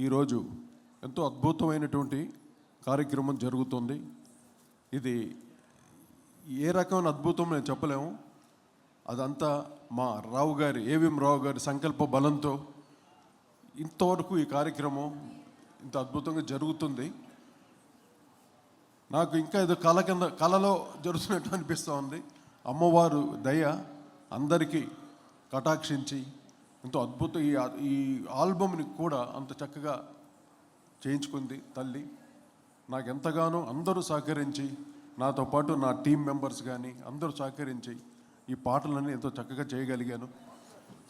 ఈరోజు ఎంతో అద్భుతమైనటువంటి కార్యక్రమం జరుగుతుంది. ఇది ఏ రకమైన అద్భుతం నేను చెప్పలేము. అదంతా మా రావు గారి ఏవిఎం రావు గారి సంకల్ప బలంతో ఇంతవరకు ఈ కార్యక్రమం ఇంత అద్భుతంగా జరుగుతుంది. నాకు ఇంకా ఏదో కళలో జరుగుతున్నట్టు అనిపిస్తూ ఉంది. అమ్మవారు దయ అందరికీ కటాక్షించి ఎంతో అద్భుతం ఈ ఆల్బమ్ని కూడా అంత చక్కగా చేయించుకుంది తల్లి. నాకు ఎంతగానో అందరూ సహకరించి, నాతో పాటు నా టీం మెంబర్స్ కానీ అందరూ సహకరించి ఈ పాటలన్నీ ఎంతో చక్కగా చేయగలిగాను.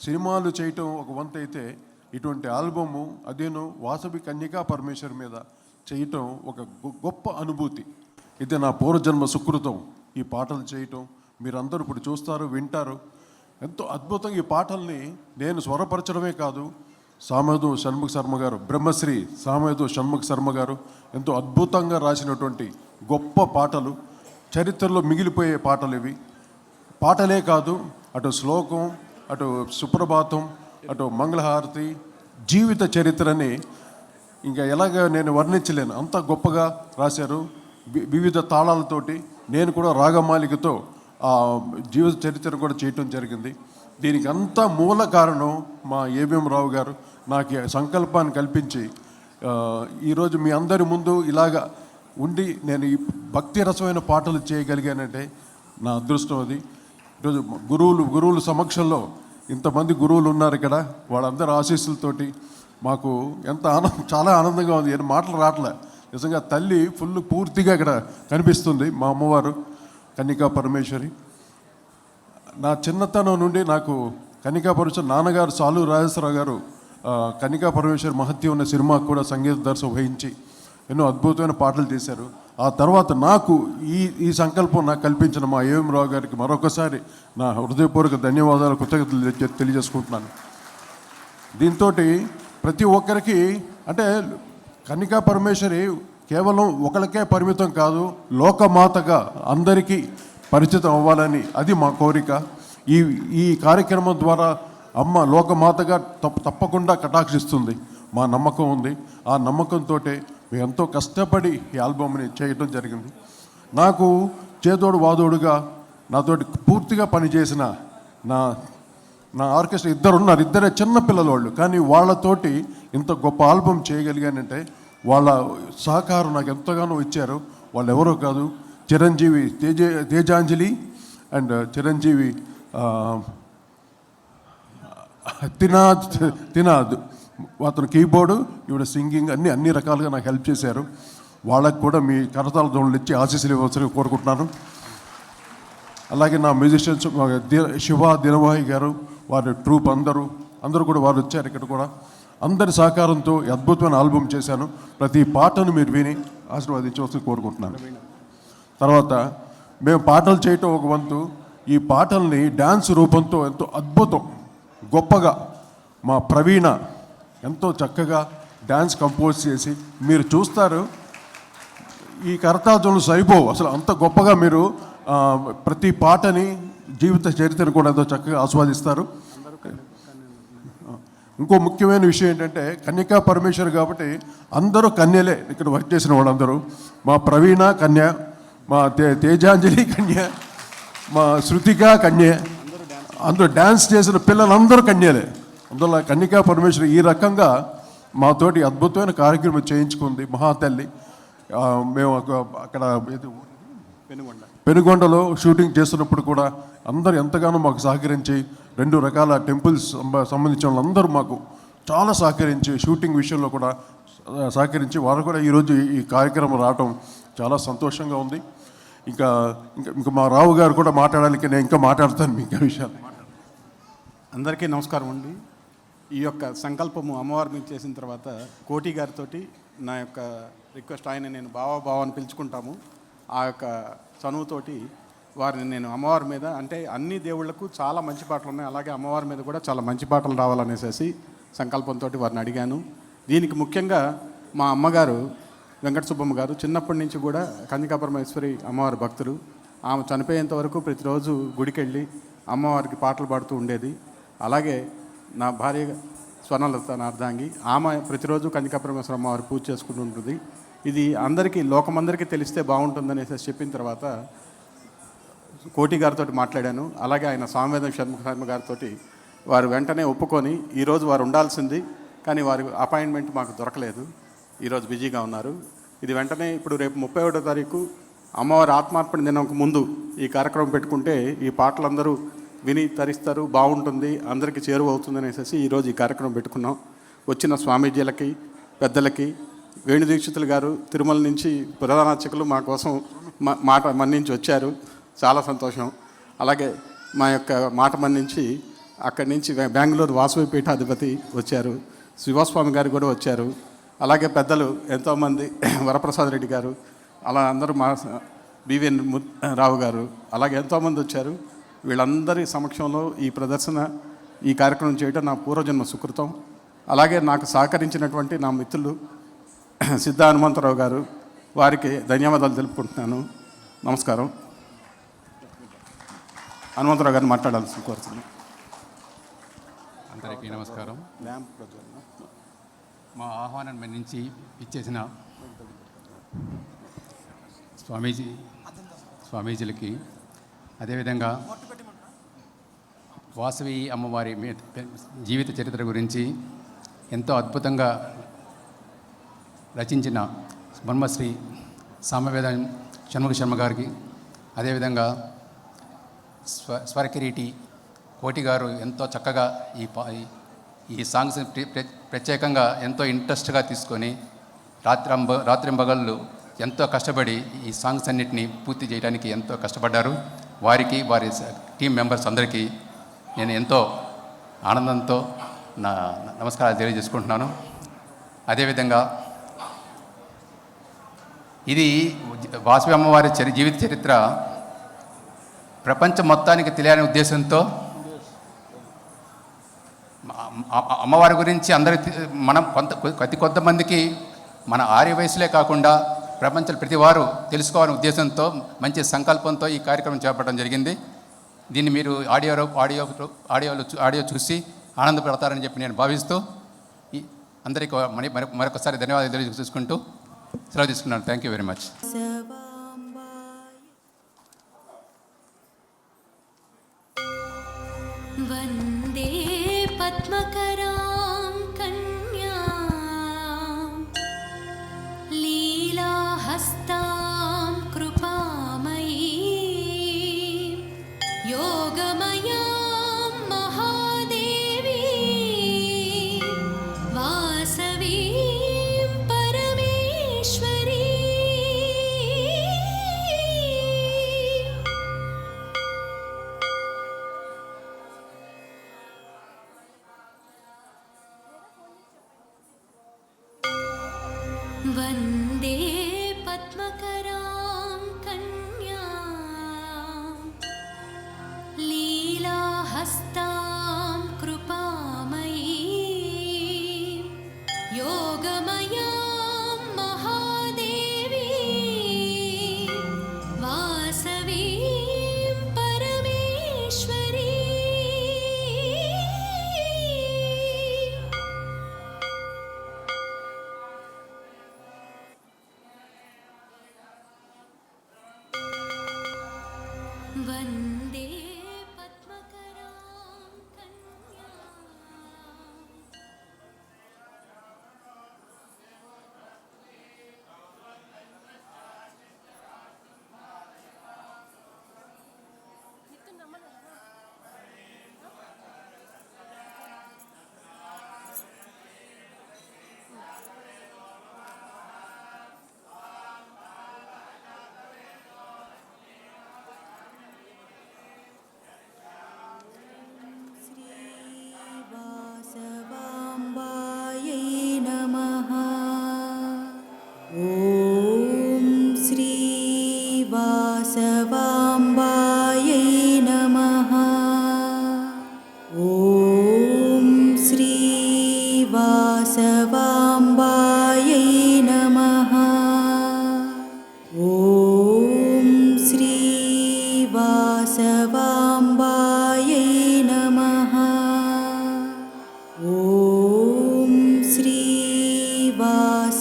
సినిమాలు చేయటం ఒక వంత అయితే, ఇటువంటి ఆల్బము అదేను వాసవి కన్యకా పరమేశ్వర్ మీద చేయటం ఒక గొప్ప అనుభూతి. ఇది నా పూర్వజన్మ సుకృతం. ఈ పాటలు చేయటం మీరందరూ ఇప్పుడు చూస్తారు, వింటారు. ఎంతో అద్భుతంగా ఈ పాటల్ని నేను స్వరపరచడమే కాదు, సామేదు షణ్ముఖ శర్మ గారు, బ్రహ్మశ్రీ సామేదు షణ్ముఖ శర్మ గారు ఎంతో అద్భుతంగా రాసినటువంటి గొప్ప పాటలు, చరిత్రలో మిగిలిపోయే పాటలు ఇవి. పాటలే కాదు, అటు శ్లోకం, అటు సుప్రభాతం, అటు మంగళహారతి, జీవిత చరిత్రని ఇంకా ఎలాగ నేను వర్ణించలేను, అంత గొప్పగా రాశారు. వివిధ తాళాలతోటి నేను కూడా రాగమాలికతో ఆ జీవిత చరిత్ర కూడా చేయటం జరిగింది. దీనికి అంతా మూల కారణం మా ఏవిఎం రావు గారు నాకు సంకల్పాన్ని కల్పించి ఈరోజు మీ అందరి ముందు ఇలాగా ఉండి నేను ఈ భక్తి రసమైన పాటలు చేయగలిగానంటే నా అదృష్టం. అది ఈరోజు గురువుల సమక్షంలో ఇంతమంది గురువులు ఉన్నారు ఇక్కడ, వాళ్ళందరి ఆశీస్సులతోటి మాకు ఎంత చాలా ఆనందంగా ఉంది. ఏం మాటలు రావట్లే. నిజంగా తల్లి పూర్తిగా ఇక్కడ కనిపిస్తుంది. మా అమ్మవారు కన్యకా పరమేశ్వరి. నా చిన్నతనం నుండి నాకు కన్యకా పరమేశ్వరి నాన్నగారు సాలూరు రాజేశ్వరరావు గారు కన్యకా పరమేశ్వరి మహత్యం ఉన్న సినిమాకు కూడా సంగీత దర్శనం వహించి ఎన్నో అద్భుతమైన పాటలు చేశారు. ఆ తర్వాత నాకు ఈ సంకల్పం నాకు కల్పించిన మా ఏవిఎం రావు గారికి మరొకసారి నా హృదయపూర్వక ధన్యవాదాలు, కృతజ్ఞతలు తెలియజేసుకుంటున్నాను. దీంతో ప్రతి ఒక్కరికి అంటే కన్యకా పరమేశ్వరి కేవలం ఒకరికే పరిమితం కాదు, లోకమాతగా అందరికీ పరిచితం అవ్వాలని అది మా కోరిక. ఈ కార్యక్రమం ద్వారా అమ్మ లోకమాతగా తప్పకుండా కటాక్షిస్తుంది మా నమ్మకం ఉంది. ఆ నమ్మకంతో మేము ఎంతో కష్టపడి ఈ ఆల్బమ్ని చేయడం జరిగింది. నాకు చేదోడు వాదోడుగా నాతోటి పూర్తిగా పనిచేసిన నా ఆర్కెస్ట్రా ఇద్దరే చిన్న పిల్లల వాళ్ళు, కానీ వాళ్ళతోటి ఇంత గొప్ప ఆల్బమ్ చేయగలిగానంటే వాళ్ళ సహకారం నాకు ఎంతగానో ఇచ్చారు. వాళ్ళు ఎవరో కాదు, చిరంజీవి తేజాంజలి అండ్ చిరంజీవి తినాద్, అతను కీబోర్డు, ఈవిడ సింగింగ్ అన్ని రకాలుగా నాకు హెల్ప్ చేశారు. వాళ్ళకు కూడా మీ కరతాల దోళ్ళు ఇచ్చి ఆశీస్సులు ఇవ్వాల్సి కోరుకుంటున్నాను. అలాగే నా మ్యూజిషియన్స్ శివ దినవాహి గారు, వారి ట్రూప్ అందరూ కూడా వారు వచ్చారు. ఇక్కడ కూడా అందరి సహకారంతో అద్భుతమైన ఆల్బమ్ చేశాను. ప్రతి పాటను మీరు విని ఆశీర్వాదించవలసి కోరుకుంటున్నాను. తర్వాత మేము పాటలు చేయటం ఒక వంతు, ఈ పాటల్ని డ్యాన్స్ రూపంతో ఎంతో అద్భుతం గొప్పగా మా ప్రవీణ ఎంతో చక్కగా డ్యాన్స్ కంపోజ్ చేసి మీరు చూస్తారు. ఈ కరతాళాలు సరిపోవు అసలు, అంత గొప్పగా మీరు ప్రతి పాటని జీవిత చరిత్రను కూడా ఎంతో చక్కగా ఆస్వాదిస్తారు. ఇంకో ముఖ్యమైన విషయం ఏంటంటే కన్యకా పరమేశ్వరి కాబట్టి అందరూ కన్యలే ఇక్కడ వర్క్ చేసిన వాళ్ళందరూ. మా ప్రవీణ కన్య, మా తేజాంజలి కన్య, మా శృతిక కన్య, అందరూ డ్యాన్స్ చేసిన పిల్లలందరూ కన్యలే. అందువల్ల కన్యకా పరమేశ్వరి ఈ రకంగా మాతోటి అద్భుతమైన కార్యక్రమం చేయించుకుంది మహాతల్లి. మేము అక్కడ పెనుగొండలో షూటింగ్ చేస్తున్నప్పుడు కూడా అందరు ఎంతగానో మాకు సహకరించి 2 రకాల టెంపుల్స్ సంబంధించిన వాళ్ళందరూ మాకు చాలా సహకరించి షూటింగ్ విషయంలో కూడా సహకరించి వారు కూడా ఈరోజు ఈ కార్యక్రమం రావటం చాలా సంతోషంగా ఉంది. ఇంకా మా రావు గారు కూడా మాట్లాడాలి, నేను ఇంకా మాట్లాడతాను మీకు విషయాలు. అందరికీ నమస్కారం అండి. ఈ యొక్క సంకల్పము అమ్మవారి మీద చేసిన తర్వాత కోటి గారితో నా యొక్క రిక్వెస్ట్, ఆయన నేను బావ అని పిలుచుకుంటాము, ఆ యొక్క చనువుతోటి వారిని నేను అమ్మవారి మీద అంటే అన్ని దేవుళ్లకు చాలా మంచి పాటలు ఉన్నాయి, అలాగే అమ్మవారి మీద కూడా చాలా మంచి పాటలు రావాలనేసి సంకల్పంతో వారిని అడిగాను. దీనికి ముఖ్యంగా మా అమ్మగారు వెంకట సుబ్బమ్మ గారు చిన్నప్పటి నుంచి కూడా కన్యకా పరమేశ్వరి అమ్మవారి భక్తులు. ఆమె చనిపోయేంత వరకు ప్రతిరోజు గుడికి వెళ్ళి అమ్మవారికి పాటలు పాడుతూ ఉండేది. అలాగే నా భార్య స్వర్ణలత అర్ధాంగి. ఆమె ప్రతిరోజు కన్యకాపరమేశ్వర అమ్మవారి పూజ చేసుకుంటూ ఉంటుంది. ఇది అందరికీ లోకమందరికీ తెలిస్తే బాగుంటుందనేసి చెప్పిన తర్వాత కోటి గారితో మాట్లాడాను. అలాగే ఆయన సామవేదం శర్మ గారితో వారు వెంటనే ఒప్పుకొని ఈరోజు వారు ఉండాల్సింది, కానీ వారి అపాయింట్మెంట్ మాకు దొరకలేదు, ఈరోజు బిజీగా ఉన్నారు. ఇది వెంటనే ఇప్పుడు రేపు 31వ తారీఖు అమ్మవారి ఆత్మార్పణ దినంకు ముందు ఈ కార్యక్రమం పెట్టుకుంటే ఈ పాటలందరూ విని తరిస్తారు, బాగుంటుంది, అందరికీ చేరువవుతుంది అనేసి ఈరోజు ఈ కార్యక్రమం పెట్టుకున్నాం. వచ్చిన స్వామీజీలకి, పెద్దలకి, వేణు దీక్షితులు గారు తిరుమల నుంచి ప్రధాన అర్చకులు మా కోసం మాట మన్నించి వచ్చారు, చాలా సంతోషం. అలాగే మా యొక్క మాట మన్నించి అక్కడి నుంచి బెంగళూరు వాసవి పీఠాధిపతి వచ్చారు, శివస్వామి గారు కూడా వచ్చారు. అలాగే పెద్దలు ఎంతోమంది, వరప్రసాద్ రెడ్డి గారు, అలా అందరూ మా బివిఎన్ రావు గారు, అలాగే ఎంతోమంది వచ్చారు. వీళ్ళందరి సమక్షంలో ఈ ప్రదర్శన, ఈ కార్యక్రమం చేయడం నా పూర్వజన్మ సుకృతం. అలాగే నాకు సహకరించినటువంటి నా మిత్రులు సిద్ధ హనుమంతరావు గారు, వారికి ధన్యవాదాలు తెలుపుకుంటున్నాను. నమస్కారం. హనుమంతరావు గారిని మాట్లాడాల్సి కోరుతున్నాను. అందరికీ నమస్కారం. మా ఆహ్వానం మన్నించి ఇచ్చేసిన స్వామీజీలకి, అదేవిధంగా వాసవి అమ్మవారి జీవిత చరిత్ర గురించి ఎంతో అద్భుతంగా రచించిన బ్రహ్మశ్రీ సామవేదం షణ్ముఖ శర్మ గారికి, అదేవిధంగా స్వరకిరీటి కోటి గారు ఎంతో చక్కగా ఈ సాంగ్స్ ప్రత్యేకంగా ఎంతో ఇంట్రెస్ట్గా తీసుకొని రాత్రింబగళ్ళు ఎంతో కష్టపడి ఈ సాంగ్స్ అన్నిటినీ పూర్తి చేయడానికి ఎంతో కష్టపడ్డారు. వారికి, వారి టీం మెంబర్స్ అందరికీ నేను ఎంతో ఆనందంతో నా నమస్కారాలు తెలియజేసుకుంటున్నాను. అదేవిధంగా ఇది వాసవి అమ్మవారి జీవిత చరిత్ర ప్రపంచం మొత్తానికి తెలియని ఉద్దేశంతో అమ్మవారి గురించి మనం కొంతమందికి మన ఆర్య వయసులే కాకుండా ప్రపంచంలో ప్రతి వారు తెలుసుకోవాలనే ఉద్దేశంతో, మంచి సంకల్పంతో ఈ కార్యక్రమం చేపట్టడం జరిగింది. దీన్ని మీరు ఆడియో చూసి ఆనందపడతారని చెప్పి నేను భావిస్తూ అందరికీ మరొకసారి ధన్యవాదాలు తెలియజేసుకుంటూ సెలవు తీసుకున్నాను. Thank you very much. వందే పద్మకరాం కన్యాం లీలాహస్తాం కృపామయీం యోగమయాం మహాదేవీం వాసవీం పరమేశ్వరీం. వందే పద్మకరాం కన్యాం లీలాహస్తాం కృపామయీం యోగమయాం మహాదేవీం వాసవీం పరమేశ్వరీం. వందే పద్మకరాం కన్యాం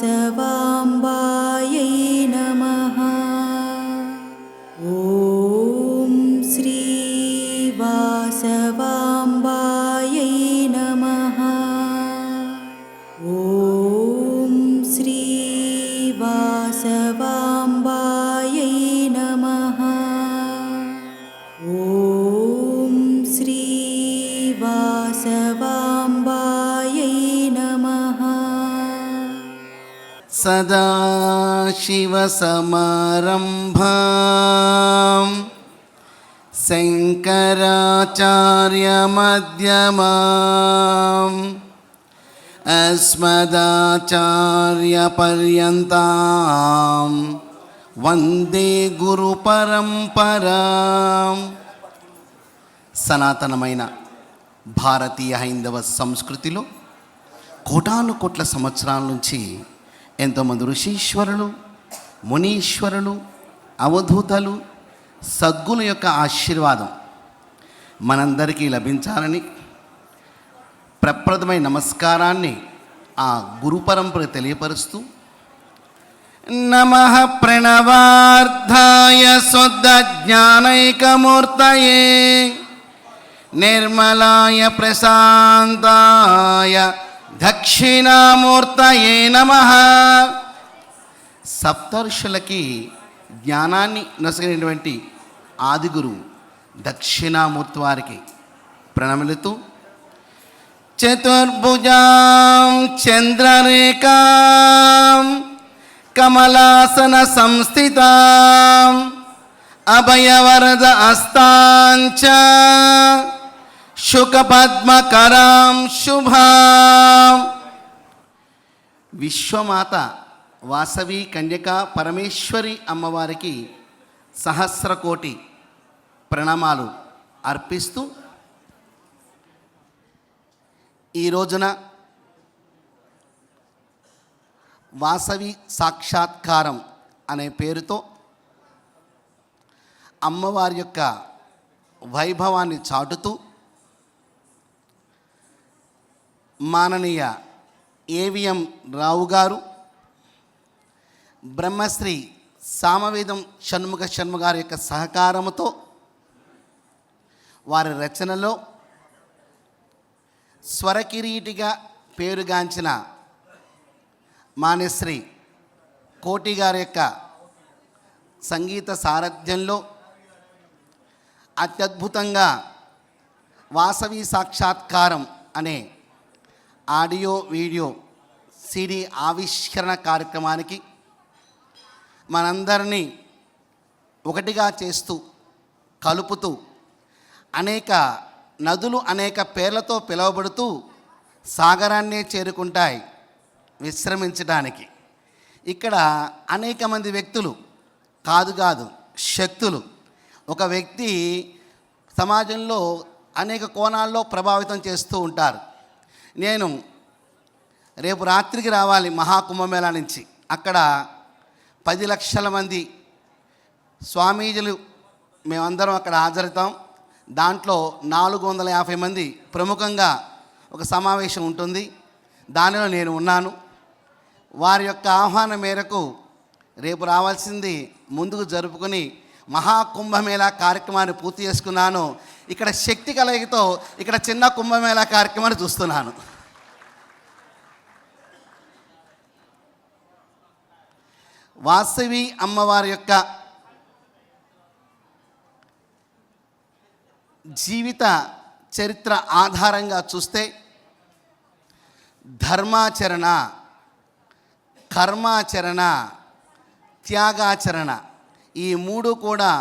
वासवाम्बायै नमः। ॐ श्री वासवाम्बायै नमः। ॐ श्री वासवाम्बायै नमः। ॐ श्री वासवाम्बायै नमः। सदाशिवसमारम्भां शङ्कराचार्यमध्यमाम् अस्मदाचार्यपर्यन्तां వందే గురు పరంపరాం. సనాతనమైన భారతీయ హైందవ సంస్కృతిలో కోటాను కోట్ల సంవత్సరాల నుంచి ఎంతోమంది ఋషీశ్వరులు, మునీశ్వరులు, అవధూతలు, సద్గుల యొక్క ఆశీర్వాదం మనందరికీ లభించాలని ప్రప్రథమైన నమస్కారాన్ని ఆ గురు పరంపర తెలియపరుస్తూ, నమః ప్రణవార్థాయ శుద్ధ జ్ఞానైకమూర్తయే నిర్మలాయ ప్రశాంతాయ దక్షిణామూర్తయే నమః. సప్తర్షులకి జ్ఞానాన్ని నొసగినటువంటి ఆదిగురువు దక్షిణామూర్తి వారికి ప్రణమిలుతూ, చతుర్భుజాం చంద్రరేఖాం కమలాసన సంస్థితాం అభయవరద హస్తాంచ శుకపద్మకరాం శుభాం. విశ్వమాత వాసవి కన్యకా పరమేశ్వరి అమ్మవారికి సహస్రకోటి ప్రణామాలు అర్పిస్తూ, ఈ రోజున వాసవి సాక్షాత్కారం అనే పేరుతో అమ్మవారి యొక్క వైభవాన్ని చాటుతూ మాననీయ ఏవిఎం రావు గారు, బ్రహ్మశ్రీ సామవేదం షణ్ముఖ శర్మ గారి యొక్క సహకారంతో వారి రచనలో స్వరకిరీటిగా పేరుగాంచిన మాన్యశ్రీ కోటి గారి యొక్క సంగీత సారథ్యంలో అత్యద్భుతంగా వాసవి సాక్షాత్కారం అనే ఆడియో వీడియో సిడి ఆవిష్కరణ కార్యక్రమానికి మనందరినీ ఒకటిగా చేస్తూ కలుపుతూ అనేక నదులు అనేక పేర్లతో పిలువబడుతూ సాగరాన్నే చేరుకుంటాయి విశ్రమించడానికి. ఇక్కడ అనేక మంది వ్యక్తులు కాదు శక్తులు. ఒక వ్యక్తి సమాజంలో అనేక కోణాల్లో ప్రభావితం చేస్తూ ఉంటారు. నేను రేపు రాత్రికి రావాలి మహాకుంభమేళా నుంచి. అక్కడ 10 లక్షల మంది స్వామీజులు మేమందరం అక్కడ హాజరవుతాం. దాంట్లో 450 మంది ప్రముఖంగా ఒక సమావేశం ఉంటుంది. దానిలో నేను ఉన్నాను. వారి యొక్క ఆహ్వానం మేరకు రేపు రావాల్సింది ముందుకు జరుపుకొని మహాకుంభమేళా కార్యక్రమాన్ని పూర్తి చేసుకున్నాను. ఇక్కడ శక్తి కలయికతో ఇక్కడ చిన్న కుంభమేళా కార్యక్రమాన్ని చూస్తున్నాను. వాసవి అమ్మవారి యొక్క జీవిత చరిత్ర ఆధారంగా చూస్తే ధర్మాచరణ, కర్మాచరణ, త్యాగాచరణ ఈ 3 కూడా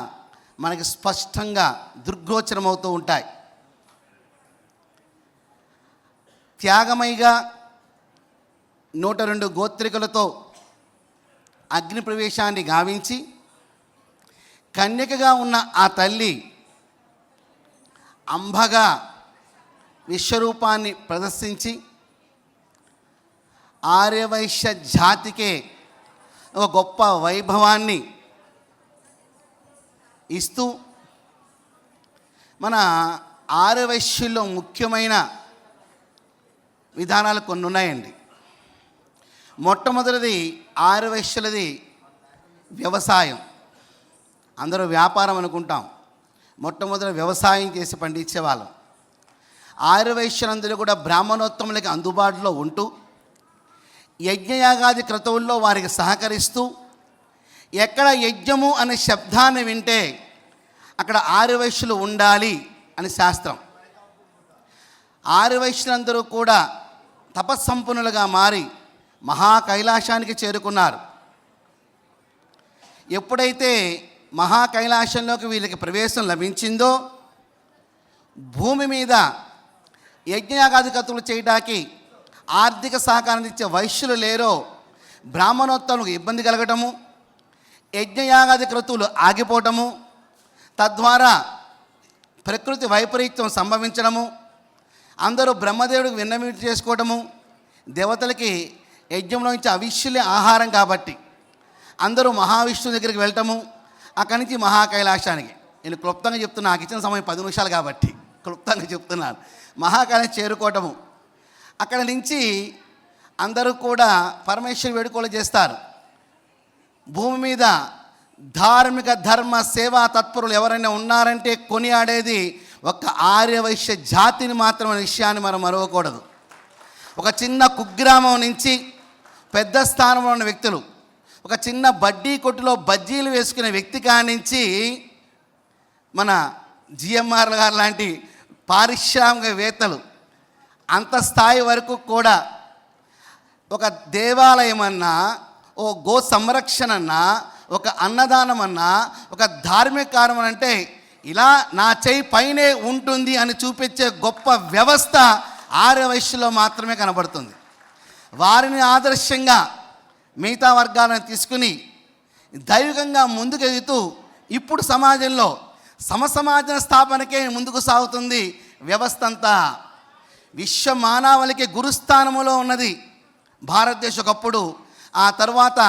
మనకి స్పష్టంగా దృగ్గోచరమవుతూ ఉంటాయి. త్యాగమయిగా 102 గోత్రికలతో అగ్ని ప్రవేశాన్ని గావించి కన్యకగా ఉన్న ఆ తల్లి అంబగా విశ్వరూపాన్ని ప్రదర్శించి ఆర్యవైశ్య జాతికే ఒక గొప్ప వైభవాన్ని ఇస్తూ, మన ఆర్యవైశ్యుల్లో ముఖ్యమైన విధానాలు కొన్ని ఉన్నాయండి. మొట్టమొదటిది ఆర్యవైశ్యులది వ్యవసాయం. అందరూ వ్యాపారం అనుకుంటాం, మొట్టమొదటి వ్యవసాయం చేసి పండించేవాళ్ళం. ఆర్యవైశ్యులందరూ కూడా బ్రాహ్మణోత్తములకి అందుబాటులో ఉంటూ యజ్ఞయాగాది క్రతువుల్లో వారికి సహకరిస్తూ, ఎక్కడ యజ్ఞము అనే శబ్దాన్ని వింటే అక్కడ ఆర్యవైశ్యులు ఉండాలి అని శాస్త్రం. ఆర్యవైశ్యులందరూ కూడా తపస్సంపన్నులుగా మారి మహా కైలాసానికి చేరుకున్నారు. ఎప్పుడైతే మహా కైలాసంలోకి వీళ్ళకి ప్రవేశం లభించిందో, భూమి మీద యజ్ఞయాగాది క్రతువులు చేయడానికి ఆర్థిక సహకారం ఇచ్చే వైశ్యులు లేరో బ్రాహ్మణోత్తములకు ఇబ్బంది కలగటము, యజ్ఞయాగాది క్రతువులు ఆగిపోవటము, తద్వారా ప్రకృతి వైపరీత్యం సంభవించడము, అందరూ బ్రహ్మదేవుడికి విన్నవింపు చేసుకోవటము, దేవతలకి యజ్ఞంలో నుంచి అవిష్యులే ఆహారం కాబట్టి అందరూ మహావిష్ణువు దగ్గరికి వెళ్ళటము, అక్కడి నుంచి మహా కైలాసానికి. నేను క్లుప్తంగా చెప్తున్నా, నాకు ఇచ్చిన సమయం 10 నిమిషాలు కాబట్టి క్లుప్తంగా చెప్తున్నాను. మహాకైలాసం చేరుకోవటము, అక్కడ నుంచి అందరూ కూడా పరమేశ్వరి వేడుకలు చేస్తారు. భూమి మీద ధార్మిక ధర్మ సేవా తత్పరులు ఎవరైనా ఉన్నారంటే కొనియాడేది ఒక ఆర్యవైశ్య జాతిని మాత్రం అనే విషయాన్ని మనం మరవకూడదు. ఒక చిన్న కుగ్రామం నుంచి పెద్ద స్థానంలో ఉన్న వ్యక్తులు, ఒక చిన్న బడ్డీ కొట్టులో బజ్జీలు వేసుకునే వ్యక్తి కానించి మన జిఎంఆర్ గారు లాంటి పారిశ్రామికవేత్తలు అంత స్థాయి వరకు కూడా ఒక దేవాలయం అన్నా, ఓ గో సంరక్షణ అన్నా, ఒక అన్నదానం అన్నా, ఒక ధార్మిక కార్యం అంటే ఇలా నా చేయి పైనే ఉంటుంది అని చూపించే గొప్ప వ్యవస్థ ఆర్యవైశ్యులో మాత్రమే కనబడుతుంది. వారిని ఆదర్శంగా మిగతా వర్గాలను తీసుకుని దైవికంగా ముందుకెదుగుతూ ఇప్పుడు సమాజంలో సమసమాజ స్థాపనకే ముందుకు సాగుతుంది వ్యవస్థ అంతా. విశ్వ మానవాళికి గురుస్థానములో ఉన్నది భారతదేశం ఒకప్పుడు. ఆ తర్వాత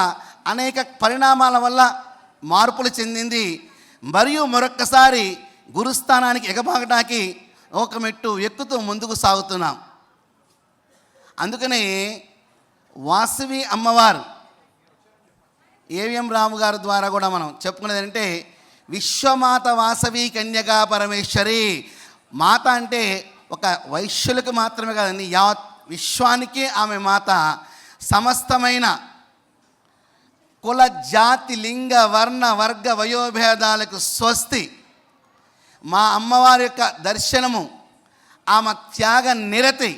అనేక పరిణామాల వల్ల మార్పులు చెందింది. మరియు మరొక్కసారి గురుస్థానానికి ఎగబాగడానికి ఒక మెట్టు ఎక్కుతూ ముందుకు సాగుతున్నాం. అందుకనే వాసవి అమ్మవారు ఏవిఎం రాము గారి ద్వారా కూడా మనం చెప్పుకునేది అంటే విశ్వమాత వాసవి కన్యకా పరమేశ్వరి. మాత అంటే ఒక వైశ్యులకు మాత్రమే కాదండి, యావత్ విశ్వానికే ఆమె మాత. సమస్తమైన కుల జాతి లింగ వర్ణ వర్గ వయోభేదాలకు స్వస్తి. మా అమ్మవారి యొక్క దర్శనము, ఆమె త్యాగ నిరతి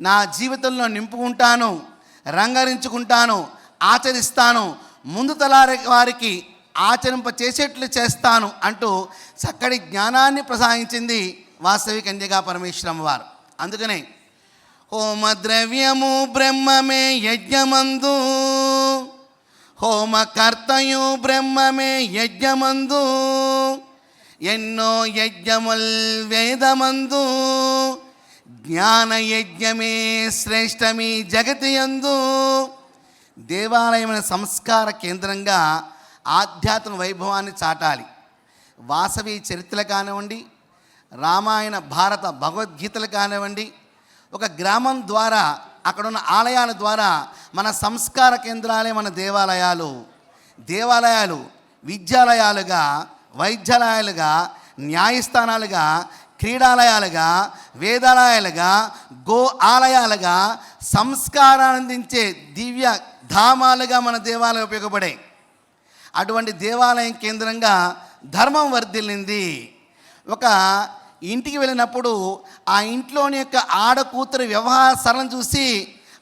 నా జీవితంలో నింపుకుంటాను, రంగరించుకుంటాను, ఆచరిస్తాను, ముందు తలారి వారికి ఆచరింప చేసేట్లు చేస్తాను అంటూ చక్కటి జ్ఞానాన్ని ప్రసాదించింది వాసవి కన్యకా పరమేశ్వరమ్మ వారు. అందుకనే హోమ ద్రవ్యము బ్రహ్మమే యజ్ఞమందు, హోమకర్తయు బ్రహ్మమే యజ్ఞమందు, ఎన్నో యజ్ఞముల్ వేదమందు, జ్ఞాన యజ్ఞమే శ్రేష్టమి జగతి యందు. దేవాలయమైన సంస్కార కేంద్రంగా ఆధ్యాత్మిక వైభవాన్ని చాటాలి. వాసవి చరిత్రలు కానివ్వండి, రామాయణ భారత భగవద్గీతలు కానివ్వండి, ఒక గ్రామం ద్వారా అక్కడున్న ఆలయాల ద్వారా మన సంస్కార కేంద్రాలే మన దేవాలయాలు. దేవాలయాలు విద్యాలయాలుగా, వైద్యాలయాలుగా, న్యాయస్థానాలుగా, క్రీడాలయాలుగా, వేదాలయాలుగా, గో ఆలయాలుగా, సంస్కారాన్ని అందించే దివ్య ధామాలుగా మన దేవాలయం ఉపయోగపడాయి. అటువంటి దేవాలయం కేంద్రంగా ధర్మం వర్ధిల్లింది. ఒక ఇంటికి వెళ్ళినప్పుడు ఆ ఇంట్లోని యొక్క ఆడకూతురు వ్యవహార సరళం చూసి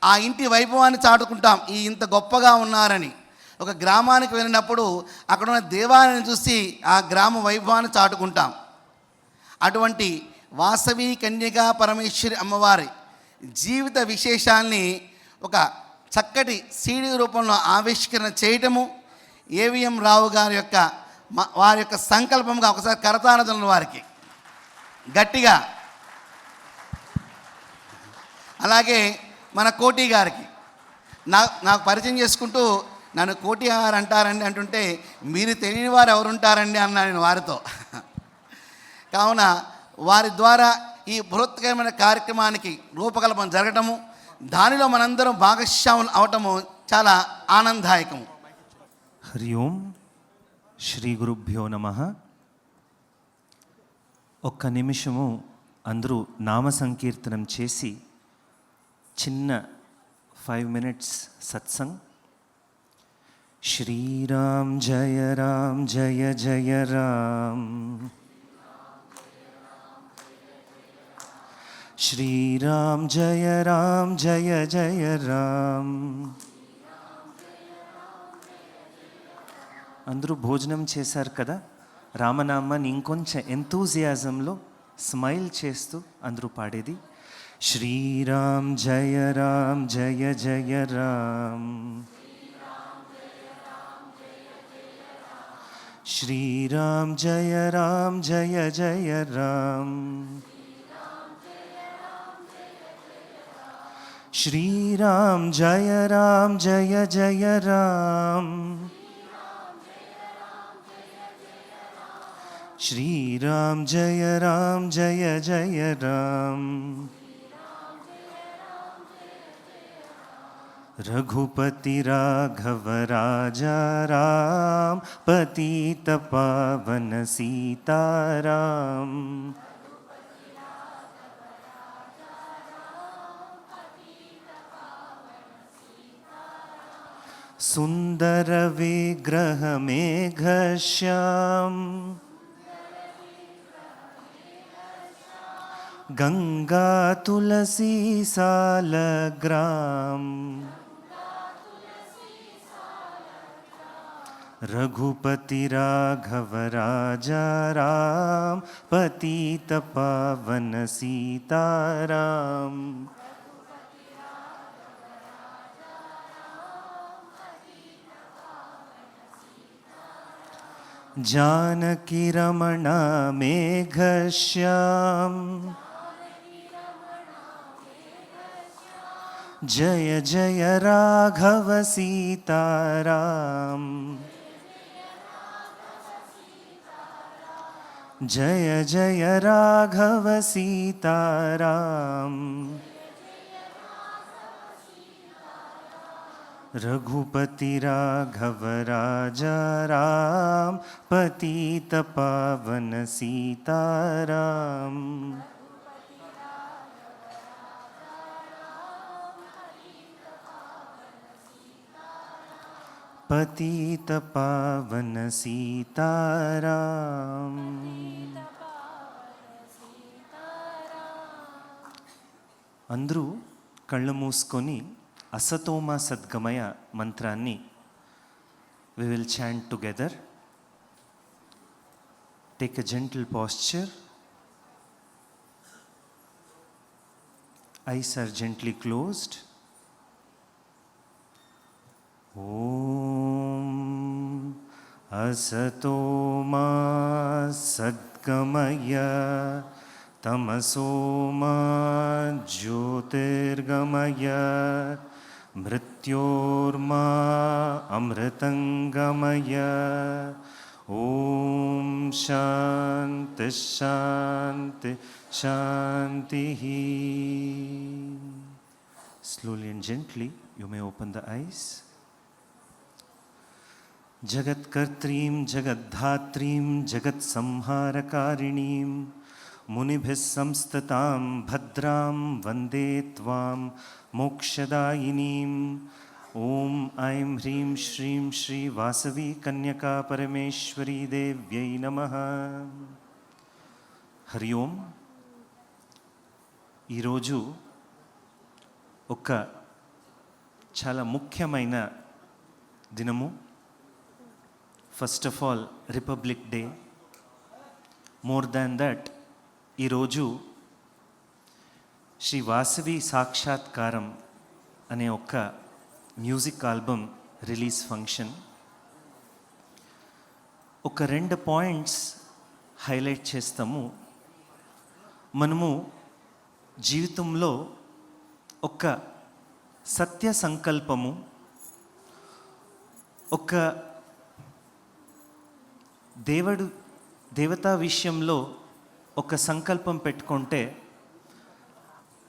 ఆ ఇంటి వైభవాన్ని చాటుకుంటాం, ఈ ఇంత గొప్పగా ఉన్నారని. ఒక గ్రామానికి వెళ్ళినప్పుడు అక్కడ ఉన్న దేవాలయాన్ని చూసి ఆ గ్రామ వైభవాన్ని చాటుకుంటాం. అటువంటి వాసవి కన్యకా పరమేశ్వరి అమ్మవారి జీవిత విశేషాల్ని ఒక చక్కటి సీడీ రూపంలో ఆవిష్కరణ చేయటము ఏవిఎం రావు గారి యొక్క వారి యొక్క సంకల్పంగా ఒకసారి కరతాళధ్వనులు వారికి గట్టిగా. అలాగే మన కోటి గారికి నాకు పరిచయం చేసుకుంటూ నన్ను కోటి గారు అంటారండి అంటుంటే మీరు తెలియని వారు ఎవరుంటారండి అన్నా నేను వారితో. కావున వారి ద్వారా ఈ బృహత్కరమైన కార్యక్రమానికి రూపకల్పన జరగటము, దానిలో మనందరం భాగస్వాములు అవటము చాలా ఆనందదాయకము. హరి ఓం శ్రీ గురుభ్యో నమః. ఒక్క నిమిషము అందరూ నామ సంకీర్తనం చేసి చిన్న 5 minutes సత్సంగ్. శ్రీరామ్ జయ రామ్ జయ జయ రామ్, శ్రీరామ్ జయ రామ్ జయ జయ రామ్. అందరూ భోజనం చేశారు కదా, రామనామాన్ని ఇంకొంచెం ఎంతూజియాజంలో స్మైల్ చేస్తూ అందరూ పాడేది. శ్రీరామ్ జయ రామ్ జయ జయ రామ్, శ్రీరామ్ జయ రామ్ జయ జయ రామ్, శ్రీరామ్ జయ రామ్ జయ జయ రామ్, శ్రీరామ్ జయ రామ్ జయ జయ రామ్. रघुपति राघव राजा राम, पतित पावन सीताराम. सुंदर विग्रह मेघश्याम, गंगा तुलसी सालग्राम. रघुपति राघव राजा राम, पतित पावन सीताराम. जानकी रमणा मेघश्याम, जय जय राघव सीताराम. जय जय राघव सीताराम. रघुपति राघव राजा राम, पतित पावन सीताराम. पतित पावन सीताराम. అందరూ కళ్ళు మూసుకొని అసతోమ సద్గమయ మంత్రాన్ని we will chant together. Take a gentle posture. Eyes are gently closed. Om असतो मा सद्गमय, तमसो मा ज्योतिर्गमय, मृत्योर्मा अमृतंगमय. ओम शांति शांति शांति. Slowly and gently you may open the eyes. जगत्कर्त्रीं जगद्धात्रीं जगत्संहारकारिणीं मुनिभिः संस्ततां भद्रां वन्दे त्वां मोक्षदायिनीं. ॐ ऐं ह्रीं श्रीं श्री वासवी कन्यका परमेश्वरी देव्यै नमः. हरि ओं. ఈరోజు ఒక చాలా ముఖ్యమైన దినము. First of all republic day. More than that, ఈరోజు శ్రీ వాసవి సాక్షాత్కారం అనే ఒక మ్యూజిక్ ఆల్బమ్ రిలీజ్ ఫంక్షన్. ఒక 2 పాయింట్స్ హైలైట్ చేస్తాము. మనము జీవితంలో ఒక సత్య సంకల్పము, ఒక దేవతా విషయంలో ఒక సంకల్పం పెట్టుకుంటే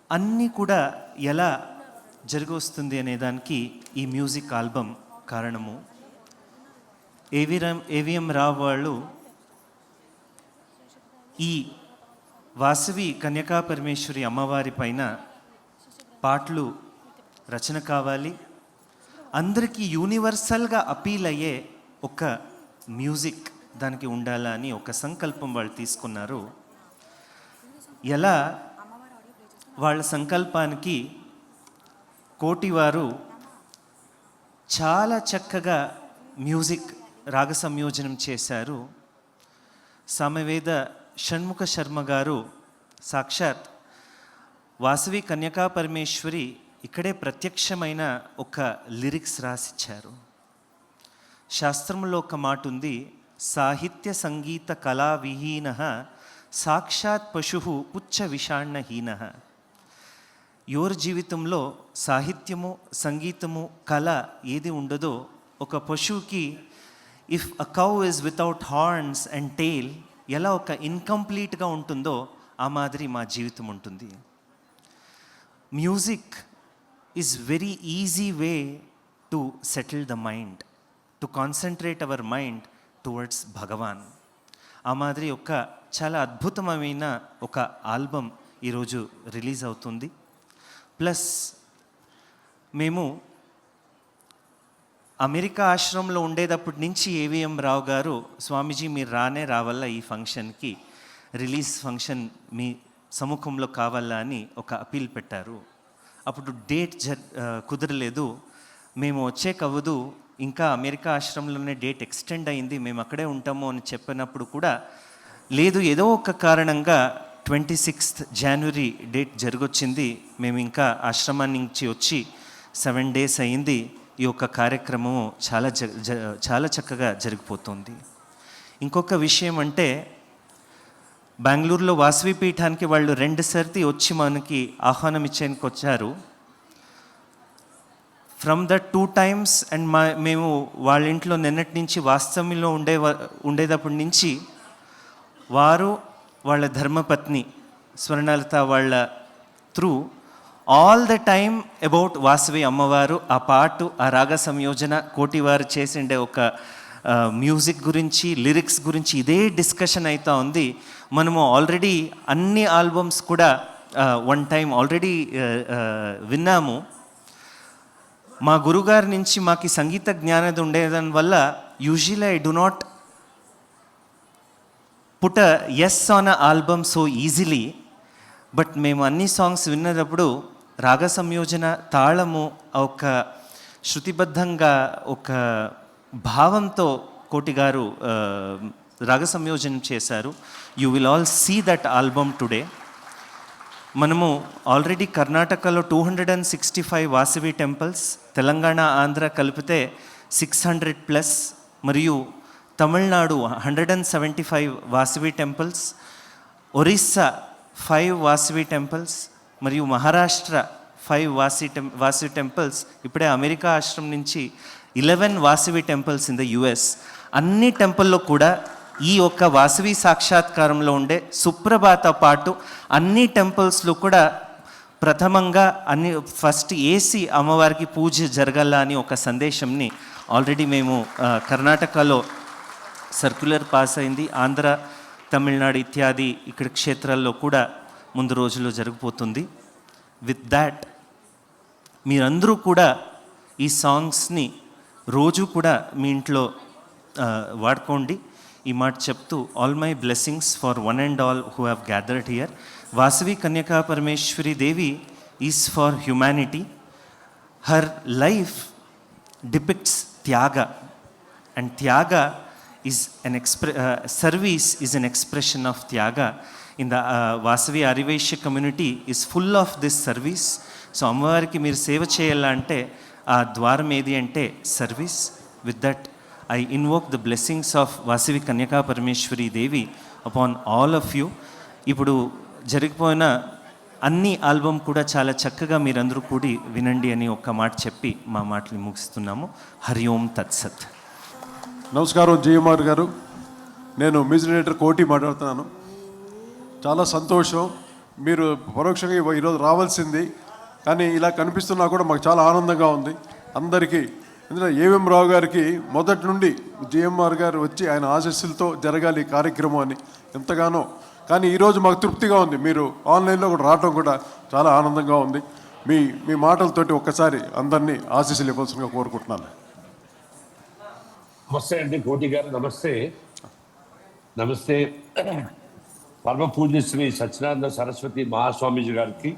అన్నీ కూడా ఎలా జరిగొస్తుంది అనేదానికి ఈ మ్యూజిక్ ఆల్బమ్ కారణము. ఏవిఎం రావు వాళ్ళు ఈ వాసవి కన్యకా పరమేశ్వరి అమ్మవారి పైన పాటలు రచన కావాలి, అందరికీ యూనివర్సల్గా అపీల్ అయ్యే ఒక మ్యూజిక్ దానికి ఉండాలా అని ఒక సంకల్పం వాళ్ళు తీసుకున్నారు. ఎలా వాళ్ళ సంకల్పానికి కోటి వారు చాలా చక్కగా మ్యూజిక్ రాగ సంయోజనం చేశారు. సామవేద షణ్ముఖ శర్మ గారు సాక్షాత్ వాసవి కన్యకా పరమేశ్వరి ఇక్కడే ప్రత్యక్షమైన ఒక లిరిక్స్ రాసిచ్చారు. శాస్త్రంలో ఒక మాట ఉంది, సాహిత్య సంగీత కళా విహీన సాక్షాత్ పశు పుచ్చ విషాణహీన. ఎవరి జీవితంలో సాహిత్యము, సంగీతము, కళ ఏది ఉండదో, ఒక పశువుకి if a cow is without horns and tail ఎలా ఒక ఇన్కంప్లీట్గా ఉంటుందో ఆ మాదిరి మా జీవితం ఉంటుంది. Music is very easy way to settle the mind, to concentrate our mind towards భగవాన్. ఆ మాదిరి ఒక చాలా అద్భుతమైన ఒక ఆల్బమ్ ఈరోజు రిలీజ్ అవుతుంది. ప్లస్ మేము అమెరికా ఆశ్రమంలో ఉండేటప్పటి నుంచి ఏవిఎం రావు గారు, స్వామీజీ మీరు రావాలా ఈ ఫంక్షన్కి, రిలీజ్ ఫంక్షన్ మీ సముఖంలో కావాలా అని ఒక అపీల్ పెట్టారు. అప్పుడు డేట్ కుదరలేదు, మేము వచ్చేకవ్వదు, ఇంకా అమెరికా ఆశ్రమంలోనే డేట్ ఎక్స్టెండ్ అయింది, మేము అక్కడే ఉంటాము అని చెప్పినప్పుడు కూడా లేదు, ఏదో ఒక కారణంగా 26th జనవరి డేట్ జరిగొచ్చింది. మేము ఇంకా ఆశ్రమాన్ని నుంచి వచ్చి 7 days అయింది. ఈ యొక్క కార్యక్రమం చాలా చక్కగా జరిగిపోతుంది. ఇంకొక విషయం అంటే, బెంగళూరులో వాసవి పీఠానికి వాళ్ళు 2 సార్లు వచ్చి మనకి ఆహ్వానం ఇచ్చేందుకు వచ్చారు. ఫ్రమ్ ద 2 times అండ్ మేము వాళ్ళ ఇంట్లో నిన్నటి నుంచి వాస్తవ్యంలో ఉండేటప్పటి నుంచి వారు వాళ్ళ ధర్మపత్ని స్వర్ణలత వాళ్ళ through all the time about Vasavi అమ్మవారు, ఆ పాటు, ఆ రాగ సంయోజన, కోటివారు చేసిండే ఒక మ్యూజిక్ గురించి, లిరిక్స్ గురించి ఇదే డిస్కషన్ అవుతూ ఉంది. మనము ఆల్రెడీ అన్ని ఆల్బమ్స్ కూడా 1 time ఆల్రెడీ విన్నాము. మా గురుగారి నుంచి మాకు సంగీత జ్ఞానం ఉండేదాని వల్ల usually I do not put a S on a album so easily. But మేము అన్ని సాంగ్స్ విన్నప్పుడు రాగ సంయోజన, తాళము, ఒక శృతిబద్ధంగా ఒక భావంతో కోటి గారు రాగ సంయోజనం చేశారు. You will all see that album today. మనము ఆల్రెడీ కర్ణాటకలో 265 వాసవి టెంపుల్స్, తెలంగాణ, ఆంధ్ర కలిపితే 600+, మరియు తమిళనాడు 175 వాసవి టెంపుల్స్, ఒరిస్సా 5 వాసవి టెంపుల్స్, మరియు మహారాష్ట్ర 5 వాసవి టెంపుల్స్, ఇప్పుడే అమెరికా ఆశ్రమం నుంచి 11 Vasavi temples in the US. అన్ని టెంపుల్లో కూడా ఈ ఒక్క వాసవి సాక్షాత్కారంలో ఉండే సుప్రభాత పాటు అన్ని టెంపుల్స్లో కూడా ప్రథమంగా ఫస్ట్ ఏసి అమ్మవారికి పూజ జరగాల అని ఒక సందేశంని ఆల్రెడీ మేము కర్ణాటకలో సర్క్యులర్ పాస్ అయింది. ఆంధ్ర, తమిళనాడు ఇత్యాది ఇక్కడ క్షేత్రాల్లో కూడా ముందు రోజుల్లో జరిగిపోతుంది. విత్ దాట్ మీరందరూ కూడా ఈ సాంగ్స్ని రోజు కూడా మీ ఇంట్లో వాడుకోండి. ఈ మాట చెప్తూ, all my blessings for one and all who have gathered here. Vasavi Kanyaka Parameshwari Devi is for humanity. Her life depicts tyaga, and tyaga is an service is an expression of tyaga. In the Vasavi Ariveshya community is full of this service. So అమ్మవారికి మీరు సేవ చేయాలంటే ఆ ద్వారం ఏది అంటే service. With that I invoke the blessings of Vasavi Kanyaka Parameshwari Devi upon all of you. ఇప్పుడు జరిగిపోయిన అన్ని ఆల్బమ్ కూడా చాలా చక్కగా మీరందరూ కూడి వినండి అని ఒక్క మాట చెప్పి మా మాటలు ముగిస్తున్నాము. హరి ఓం తత్సత్. నమస్కారం జిఎంఆర్ గారు, నేను మ్యూజిక్ డైరెక్టర్ కోటి మాట్లాడుతున్నాను. చాలా సంతోషం, మీరు పరోక్షంగా ఈరోజు రావాల్సింది. కానీ ఇలా కనిపిస్తున్నా కూడా మాకు చాలా ఆనందంగా ఉంది అందరికీ. ఎందుకంటే ఏవిఎం రావు గారికి మొదటి నుండి జిఎంఆర్ గారు వచ్చి ఆయన ఆశీస్సులతో జరగాలి ఈ కార్యక్రమం అని ఎంతగానో. కానీ ఈరోజు మాకు తృప్తిగా ఉంది, మీరు ఆన్లైన్లో కూడా రావడం కూడా చాలా ఆనందంగా ఉంది. మీ మీ మాటలతోటి ఒక్కసారి అందరినీ ఆశీస్సులు ఇవ్వాల్సిందిగా కోరుకుంటున్నాను. నమస్తే అండి కోటి గారు, నమస్తే. నమస్తే. పరమ పూజ్య శ్రీ సత్యనారాయణ సరస్వతి మహాస్వామీజీ గారికి,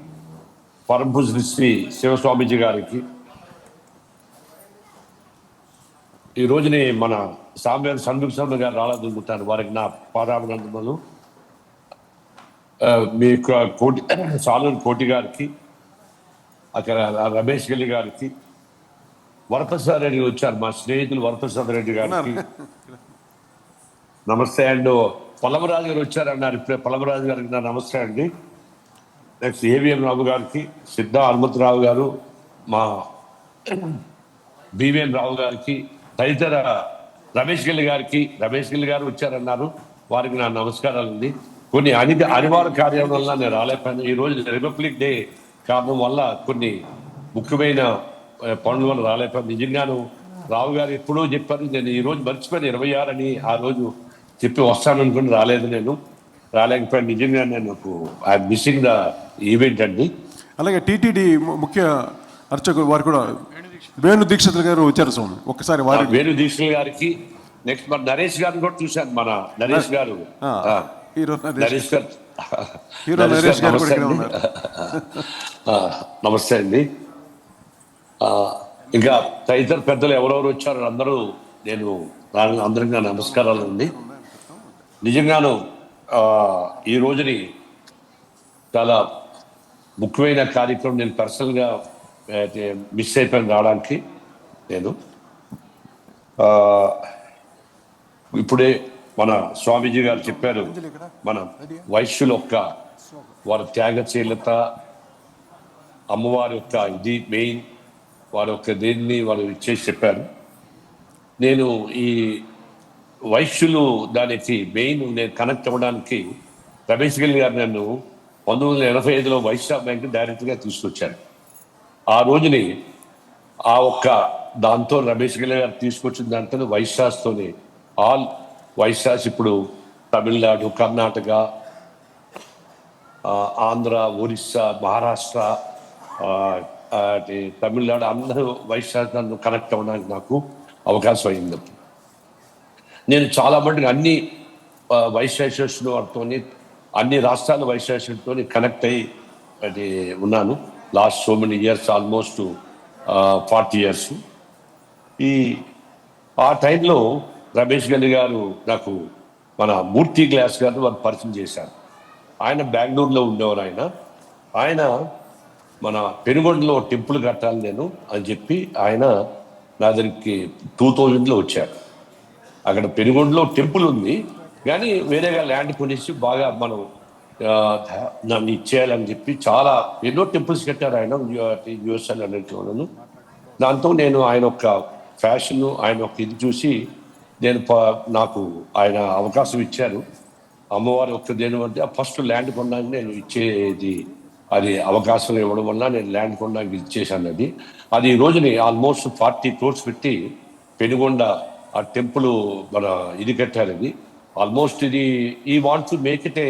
పరమ పూజ్య శ్రీ శివస్వామీజీ గారికి, ఈ రోజుని మన సామ్యాన్ని షణ్ముఖ శర్మ గారు రాళదుంగుతారు, వారికి నా పాదాభినందనలు. మీ కోటి సాలూరు కోటి గారికి, అక్కడ రమేష్ గల్లి గారికి, వరప్రసాద్ రెడ్డి వచ్చారు, మా స్నేహితులు వరప్రసాద్ రెడ్డి గారికి నమస్తే. అండ్ పొలమరాజు గారు వచ్చారన్నారు ఇప్పుడే, పొలమరాజు గారికి నా నమస్తే అండి. నెక్స్ట్ ఏవిఎం రావు గారికి, సిద్ధా హనుమంతరావు గారు, మా బివిఎం రావు గారికి, తదితర రమేష్ గిల్లి గారు వచ్చారన్నారు, వారికి నా నమస్కారాలు అండి. కొన్ని అనివార్య కార్యం వల్ల నేను రాలేకపోయాను. ఈరోజు రిపబ్లిక్ డే కారణం వల్ల కొన్ని ముఖ్యమైన పనుల వల్ల రాలేకపోయాను. నిజంగాను రావు గారు ఎప్పుడో చెప్పారు, నేను ఈరోజు మర్చిపోయాను 26 అని, ఆ రోజు చెప్పి వస్తాననుకుని రాలేదు, నేను రాలేకపోయాను. నిజంగా నేను ఐఎమ్ మిస్సింగ్ ద ఈవెంట్ అండి. అలాగే టీటీడీ ముఖ్య అర్చకులు వారు కూడా వేణు దీక్షితులు గారు వచ్చారు స్వామి, ఒక్కసారి వారి వేణు దీక్షితులు గారికి, నెక్స్ట్ మన నరేష్ గారిని కూడా చూశాను, మన నరేష్ గారు, నరేష్ గారు, నమస్తే అండి. ఇంకా తదితర పెద్దలు ఎవరెవరు వచ్చారో అందరూ నేను అందరికీ నా నమస్కారాలు అండి. నిజంగాను ఈ రోజుని చాలా ముఖ్యమైన కార్యక్రమం, నేను పర్సనల్గా మిస్ అయిపోయాను రావడానికి. నేను ఇప్పుడే మన స్వామీజీ గారు చెప్పారు, మన వైశ్యుల యొక్క వారి త్యాగశీలత, అమ్మవారి యొక్క ఇది మెయిన్, వారి యొక్క దేన్ని వారు ఇచ్చేసి చెప్పారు. నేను ఈ వైశ్యులు దానికి మెయిన్ నేను కనెక్ట్ అవ్వడానికి రమేష్ గిల్ గారు నన్ను 1985లో వైశ్య బ్యాంక్ డైరెక్ట్గా తీసుకొచ్చారు. ఆ రోజుని ఆ ఒక్క దాంతో రమేష్ గిల్ గారు తీసుకొచ్చిన దాంతో వైశ్యాస్తోనే ఆల్ వైశ్యాస్ ఇప్పుడు తమిళనాడు, కర్ణాటక, ఆంధ్ర, ఒరిస్సా, మహారాష్ట్ర, తమిళనాడు అందరూ వైశ్యాస్ నన్ను కనెక్ట్ అవ్వడానికి నాకు అవకాశం అయింది. నేను చాలా మటుకు అన్ని వైశ్యాసులు వారితో, అన్ని రాష్ట్రాల వైశ్యాసులతో కనెక్ట్ అయ్యి అది ఉన్నాను last so many years, almost 40 years. ఆ టైంలో రమేష్ గల్లి గారు నాకు మన మూర్తి గ్లాస్ గారు వారు పరిచయం చేశారు. ఆయన బెంగళూరులో ఉండేవారు. ఆయన మన పెనుగొండలో టెంపుల్ కట్టాలి నేను అని చెప్పి ఆయన నా దగ్గరికి 2000లో వచ్చారు. అక్కడ పెనుగొండలో టెంపుల్ ఉంది, కానీ వేరేగా ల్యాండ్ కొనేసి బాగా మనం నన్ను ఇచ్చేయాలని చెప్పి చాలా ఎన్నో టెంపుల్స్ కట్టారు ఆయన యుఎస్ఎల్ అన్నింటిలోనూ. దాంతో నేను ఆయన యొక్క ఫ్యాషన్, ఆయన యొక్క ఇది చూసి నాకు ఆయన అవకాశం ఇచ్చారు. అమ్మవారి యొక్క దేని వల్ల ఫస్ట్ ల్యాండ్ కొనడానికి నేను ఇచ్చేది, అది అవకాశం ఇవ్వడం వల్ల నేను ల్యాండ్ కొనడానికి ఇచ్చేసాను. అది ఈ రోజుని ఆల్మోస్ట్ 40 crores పెట్టి పెనుగొండ ఆ టెంపుల్ మన ఇది కట్టారు. ఇది ఆల్మోస్ట్ ఇది ఈ want to make it A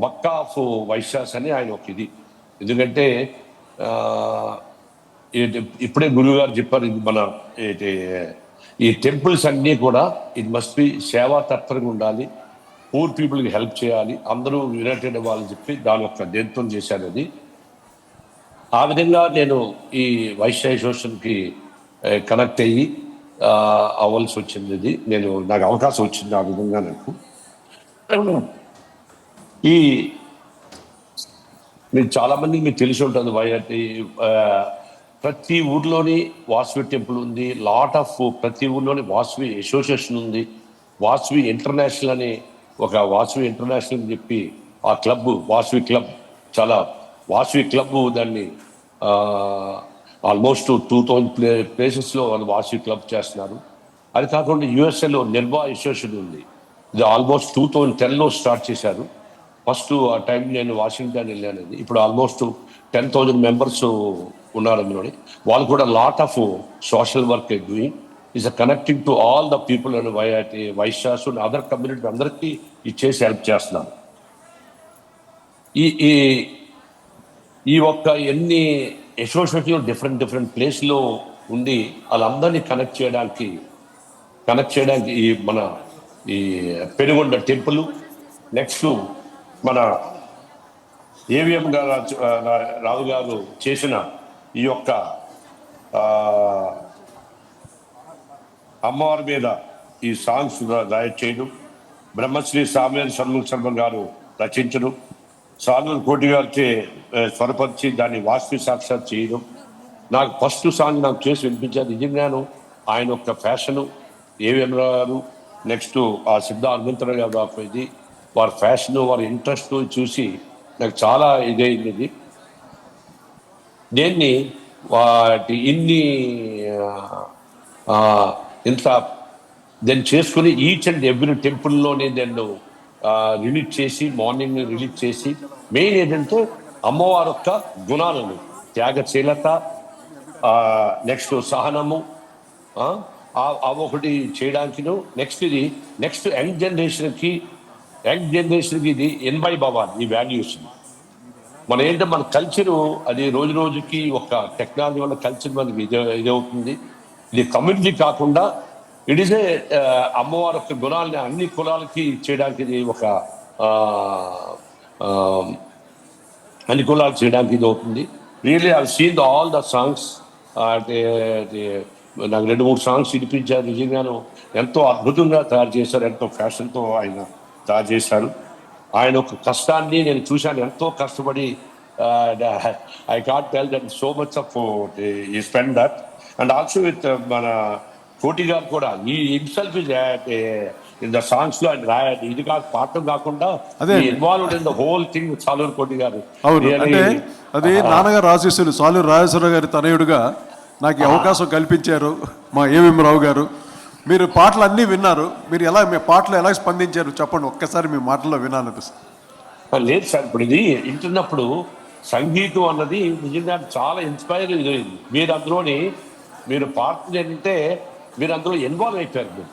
Mecca of Vaishyas అని ఆయన ఒక ఇది. ఎందుకంటే ఇప్పుడే గురువు గారు చెప్పారు, ఇది మన ఈ టెంపుల్స్ అన్నీ కూడా ఇట్ మస్ట్ బి సేవా తత్పరంగా ఉండాలి, పూర్ పీపుల్కి హెల్ప్ చేయాలి, అందరూ యునైటెడ్ అవ్వాలని చెప్పి దాని యొక్క దేంతో చేశాను. అది ఆ విధంగా నేను ఈ వైశ్య అసోసియేషన్కి కనెక్ట్ అయ్యి అవ్వాల్సి వచ్చింది. ఇది నాకు అవకాశం వచ్చింది ఆ విధంగా. నాకు మీరు చాలామందికి మీకు తెలిసి ఉంటుంది, ప్రతి ఊర్లోని వాసవి టెంపుల్ ఉంది, ప్రతి ఊర్లోని వాసవి అసోసియేషన్ ఉంది. వాసవి ఇంటర్నేషనల్ అని ఒక వాసవి ఇంటర్నేషనల్ అని చెప్పి ఆ క్లబ్, వాసవి క్లబ్, చాలా వాసవి క్లబ్ దాన్ని ఆల్మోస్ట్ 2000 ప్లేసెస్లో వాళ్ళు వాసవి క్లబ్ చేస్తున్నారు. అది కాకుండా యుఎస్ఏలో నిర్భా అసోసియేషన్ ఉంది, ఇది ఆల్మోస్ట్ 2010లో స్టార్ట్ చేశారు. ఫస్ట్ ఆ టైం నేను వాషింగ్టన్ వెళ్ళాను. ఇప్పుడు ఆల్మోస్ట్ 10,000 మెంబర్స్ ఉన్నారు అందులోని. వాళ్ళు కూడా lot of social work doing is connecting to all the people and Vaishyas and other community అందరికీ ఇచ్చేసి హెల్ప్ చేస్తున్నారు. ఈ ఈ ఈ ఒక్క ఎన్ని అసోసియేషన్ డిఫరెంట్ ప్లేస్లో ఉండి వాళ్ళందరినీ కనెక్ట్ చేయడానికి ఈ మన ఈ పెనుగొండ టెంపుల్, నెక్స్ట్ మన ఏవిఎం గారు రావు గారు చేసిన ఈ యొక్క అమ్మవారి మీద ఈ సాంగ్స్ రాయట్ చేయడం, బ్రహ్మశ్రీ సామ్యాన్ షణ్ముఖ శర్మ గారు రచించడం, సాలూరు కోటి గారికి స్వరపరిచి దాన్ని వాస్తు సాక్షాత్ చేయడం. నాకు ఫస్ట్ సాంగ్ నాకు చేసి వినిపించారు. నిజంగాను ఆయన యొక్క ఫ్యాషను, ఏవిఎం గారు, నెక్స్ట్ ఆ సిద్ధ హనుమంతరావు గారు ఇది వారి ఫ్యాషను, వారి ఇంట్రెస్ట్ చూసి నాకు చాలా ఇదైంది. దీన్ని వాటి ఇంత దాన్ని చేసుకుని ఈచ్ అండ్ ఎవ్రీ టెంపుల్లోనే నేను రిలీజ్ చేసి, మార్నింగ్ రిలీజ్ చేసి, మెయిన్ ఏంటంటే అమ్మవారి యొక్క గుణాలను, త్యాగశీలత, నెక్స్ట్ సహనము, ఒకటి చేయడానికి. నెక్స్ట్ యంగ్ జనరేషన్కి ఇది ఎన్బై భవాన్ ఈ వాల్యూస్. మన ఏంటంటే మన కల్చరు అది రోజు రోజుకి ఒక టెక్నాలజీ వల్ల కల్చర్ మనకి ఇదవుతుంది. ఇది కమ్యూనిటీ కాకుండా ఇట్ ఈస్ ఏ అమ్మవారి యొక్క గుణాలని అన్ని కులాలకి చేయడానికి ఇది ఒక అన్ని కులాలు చేయడానికి ఇది అవుతుంది. Really I seen all the songs. నాకు 2-3 సాంగ్స్ వినిపించారు. నిజంగాను ఎంతో అద్భుతంగా తయారు చేశారు, ఎంతో ఫ్యాషన్తో ఆయన తయారు చేశారు. ఆయన ఒక కష్టాన్ని నేను చూశాను, ఎంతో కష్టపడి. I can't tell that so much of ఈ spend that. And also with మన కోటి గారు కూడా ఈ హిమ్సెల్ఫ్ ఇన్ ద సాంగ్స్ లో ఆయన రాయాలి. ఇది పాఠం కాకుండా involved in the whole thing. Saluru కోటి గారు అది నాన్నగారు ఆశీస్సులు. సాలూరు రాజేశ్వరరావు గారి తనయుడుగా నాకు ఈ అవకాశం కల్పించారు మా ఏవిఎం రావు గారు. మీరు పాటలు అన్నీ విన్నారు, మీరు మీ పాటలు ఎలా స్పందించారు చెప్పండి, ఒక్కసారి మీ మాటల్లో వినాలనిపిస్తుంది. లేదు సార్, ఇప్పుడు ఇది వింటున్నప్పుడు సంగీతం అన్నది నిజంగా చాలా ఇన్స్పైర్ ఇదైంది. మీరు అందులోని మీరు పాటలు ఏంటంటే మీరు అందులో ఇన్వాల్వ్ అయిపోయారు.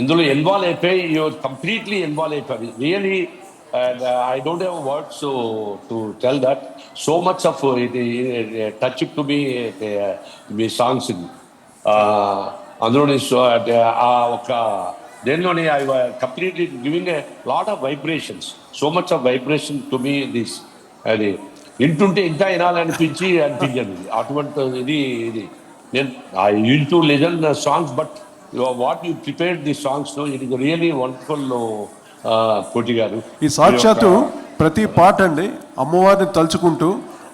ఇందులో ఇన్వాల్వ్ అయిపోయి కంప్లీట్లీ ఇన్వాల్వ్ అయిపోయారు. Really I don't have words to tell that so much of it touch to me songs. అందులోని ఆ ఒక దేనిలోని I completely giving a lot of vibrations, so much of vibration to me this. అది వింటుంటే ఇంకా అనిపించదు అటువంటి ఇది. నేను I use to listen the songs, but what you prepared the songs, it is really wonderful. Koti garu ఈ సాక్షాత్తు ప్రతి పాట అండి అమ్మవారిని తలుచుకుంటూ